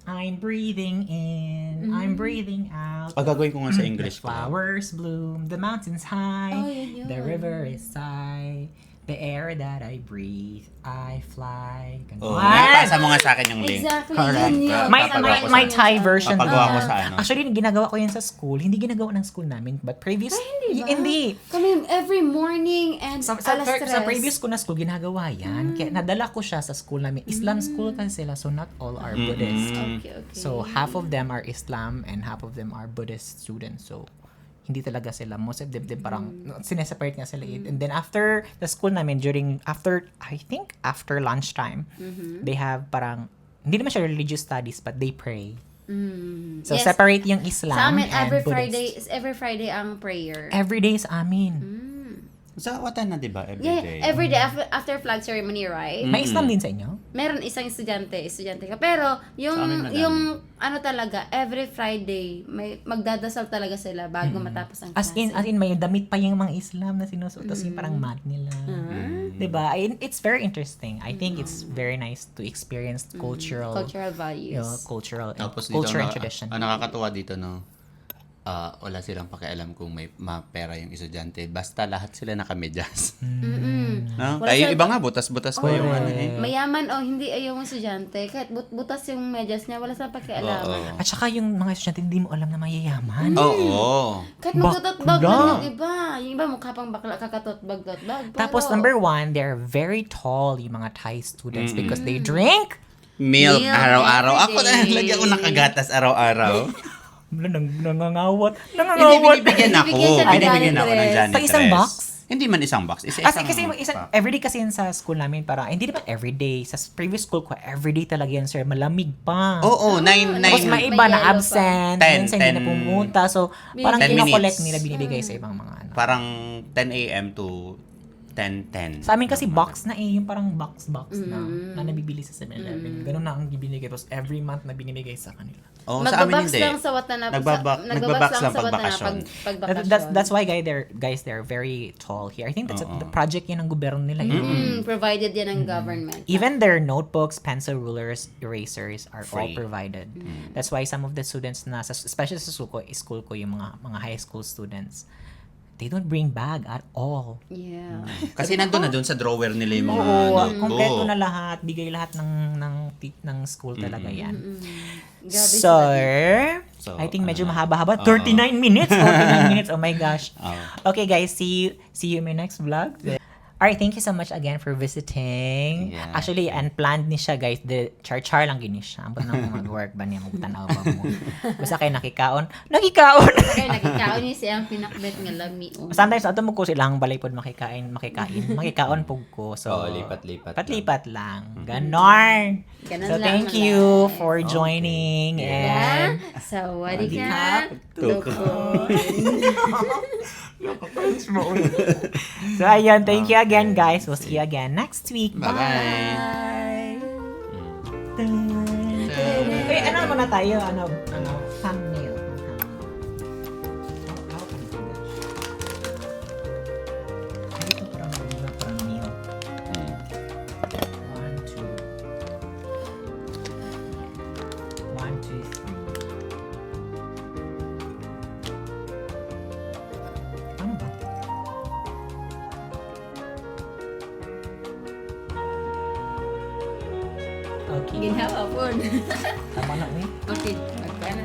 [SPEAKER 1] I'm breathing in, I'm breathing out.
[SPEAKER 2] Gagawin ko nga sa English
[SPEAKER 1] The
[SPEAKER 2] ko.
[SPEAKER 1] flowers bloom, the mountains high,
[SPEAKER 3] yun.
[SPEAKER 1] the river is high, the air that I breathe, I fly.
[SPEAKER 2] Oh, pasa mo nga sa akin yung link.
[SPEAKER 3] Exactly,
[SPEAKER 1] Correct.
[SPEAKER 3] yun.
[SPEAKER 2] Papagawa ko
[SPEAKER 1] My
[SPEAKER 2] sa-
[SPEAKER 1] Thai version.
[SPEAKER 2] Papagawa ko sa
[SPEAKER 1] Actually, ginagawa ko yan sa school. Hindi ginagawa ng school namin. But previous...
[SPEAKER 3] Hindi ba?
[SPEAKER 1] Hindi.
[SPEAKER 3] Kami every morning and
[SPEAKER 1] Sa
[SPEAKER 3] alas 3.
[SPEAKER 1] previous ko na school, ginagawa yan. Kaya nadala ko siya sa school namin. Islam school kasi sila, so not all are Buddhist.
[SPEAKER 3] Okay.
[SPEAKER 1] So, half of them are Islam and half of them are Buddhist students. So, hindi talaga sila. Most of them parang sineseparate nga sila. And then after the school namin, I think after lunchtime, they have parang, hindi naman siya religious studies, but they pray. So,
[SPEAKER 3] Yes.
[SPEAKER 1] separate yung Islam
[SPEAKER 3] Sa amin,
[SPEAKER 1] and Buddhist.
[SPEAKER 3] every Friday ang prayer.
[SPEAKER 1] Every day sa amin.
[SPEAKER 2] Sa Watan na, di ba? Every
[SPEAKER 3] Yeah,
[SPEAKER 2] day.
[SPEAKER 3] every day after flag ceremony, right?
[SPEAKER 1] May Islam din sa inyo?
[SPEAKER 3] Meron isang estudyante ka. Pero yung
[SPEAKER 2] Sa amin madami.
[SPEAKER 3] yung ano talaga, every Friday may magdadasal talaga sila bago matapos ang
[SPEAKER 1] As
[SPEAKER 3] klase.
[SPEAKER 1] in, may damit pa yung mga Islam na sinusuot. Tapos yung parang mat nila. Diba? It's very interesting. I think it's very nice to experience cultural
[SPEAKER 3] Cultural values.
[SPEAKER 2] Tapos dito,
[SPEAKER 1] culture and tradition.
[SPEAKER 2] ang nakakatuwa dito, no? Wala silang pakialam kung may mapera yung estudyante. Basta lahat sila nakamedyas. No?
[SPEAKER 3] Wala
[SPEAKER 2] Ay,
[SPEAKER 3] silang-
[SPEAKER 2] iba nga, butas-butas pa yung ano eh.
[SPEAKER 3] Mayaman o hindi ay yung estudyante, kahit butas yung medyas niya, wala sa pakialaman.
[SPEAKER 2] Oo.
[SPEAKER 1] At saka yung mga estudyante, hindi mo alam na mayayaman.
[SPEAKER 2] Oo.
[SPEAKER 3] Kahit magtututbag
[SPEAKER 1] Bakla.
[SPEAKER 3] lang yung iba. Yung iba mukha pang bakla, kakatutbag-tutbag.
[SPEAKER 1] Tapos number 1, they're very tall, yung mga Thai students, because they drink.
[SPEAKER 2] Milk,
[SPEAKER 3] Milk
[SPEAKER 2] araw-araw.
[SPEAKER 3] every
[SPEAKER 2] Ako na,
[SPEAKER 3] day.
[SPEAKER 2] lagi ako nakagatas araw-araw.
[SPEAKER 1] Nangangawat.
[SPEAKER 2] Hindi, binibigyan ako.
[SPEAKER 3] Binibigyan siya ng
[SPEAKER 2] Binibigyan ako ng
[SPEAKER 3] janitress.
[SPEAKER 2] janitress.
[SPEAKER 1] Sa isang box?
[SPEAKER 2] Hindi man isang box.
[SPEAKER 1] Kasi everyday kasi yun sa school namin, parang, hindi naman everyday. Sa previous school ko, everyday talaga yan, sir. Malamig pa.
[SPEAKER 2] Oo, 9.
[SPEAKER 1] Tapos may iba na
[SPEAKER 3] yellow pa.
[SPEAKER 1] absent,
[SPEAKER 2] 10,
[SPEAKER 1] minsan hindi na pumunta. So, parang
[SPEAKER 2] 10
[SPEAKER 1] kinokollect
[SPEAKER 2] minutes.
[SPEAKER 1] nila, binibigay sa ibang mga ano.
[SPEAKER 2] Parang 10 a.m. to 10:10.
[SPEAKER 1] Sa amin kasi box na yung parang box na nabibili sa 7-Eleven. Ganun na ang binibigay. Tapos every month na binibigay sa kanila.
[SPEAKER 2] Oh, sa amin
[SPEAKER 3] Magbabox
[SPEAKER 2] hindi.
[SPEAKER 3] lang sa Watanabe.
[SPEAKER 2] Nagbabox lang pag bakasyon.
[SPEAKER 1] That's why guys they're very tall here. I think that's the project yan ng gobyerno nila.
[SPEAKER 3] Provided yan ng government.
[SPEAKER 1] Even their notebooks, pencil, rulers, erasers are all
[SPEAKER 2] Free.
[SPEAKER 1] provided. That's why some of the students na, especially sa school ko, yung mga high school students, they don't bring bag at all.
[SPEAKER 3] Yeah.
[SPEAKER 2] Kasi nandun na doon sa drawer nila yung mga
[SPEAKER 1] Oo,
[SPEAKER 2] notebook.
[SPEAKER 1] kompleto na lahat, bigay lahat ng school talaga yan.
[SPEAKER 3] Grabe
[SPEAKER 1] Sir,
[SPEAKER 2] So,
[SPEAKER 1] I think medyo mahaba-haba. 39 minutes. 49 minutes. Oh my gosh. Okay guys, see you in my next vlog. Alright, thank you so much again for visiting.
[SPEAKER 2] Yeah.
[SPEAKER 1] Actually, unplanned ni siya, guys. Char-char lang gini siya. Ambot na mag-work ba niya? Magtanaw ba mo? Basta kayo nakikaon. Nakikaon!
[SPEAKER 3] Kaya nakikaon niya siyang pinakbet nga lami.
[SPEAKER 1] Sometimes, ato mo ko silang balay pod makikaon pug ko. So,
[SPEAKER 2] Oo, lipat-lipat lang.
[SPEAKER 1] Patlipat lang. Ganon.
[SPEAKER 3] Ganun
[SPEAKER 1] So,
[SPEAKER 3] lang
[SPEAKER 1] thank
[SPEAKER 3] naman.
[SPEAKER 1] you for joining.
[SPEAKER 3] Yeah.
[SPEAKER 1] And,
[SPEAKER 3] Sawadee ka. Tuko.
[SPEAKER 1] so, ayun. Thank you again, guys. We'll see you again next week.
[SPEAKER 2] Bye-bye.
[SPEAKER 1] Uy, ano muna tayo? Thumbnail. Dito parang meal. 1, 2. 1, 2, 3. Ano ba? Okay.
[SPEAKER 3] Ginawa po.
[SPEAKER 1] Tama na, eh.
[SPEAKER 3] Okay. Magkana.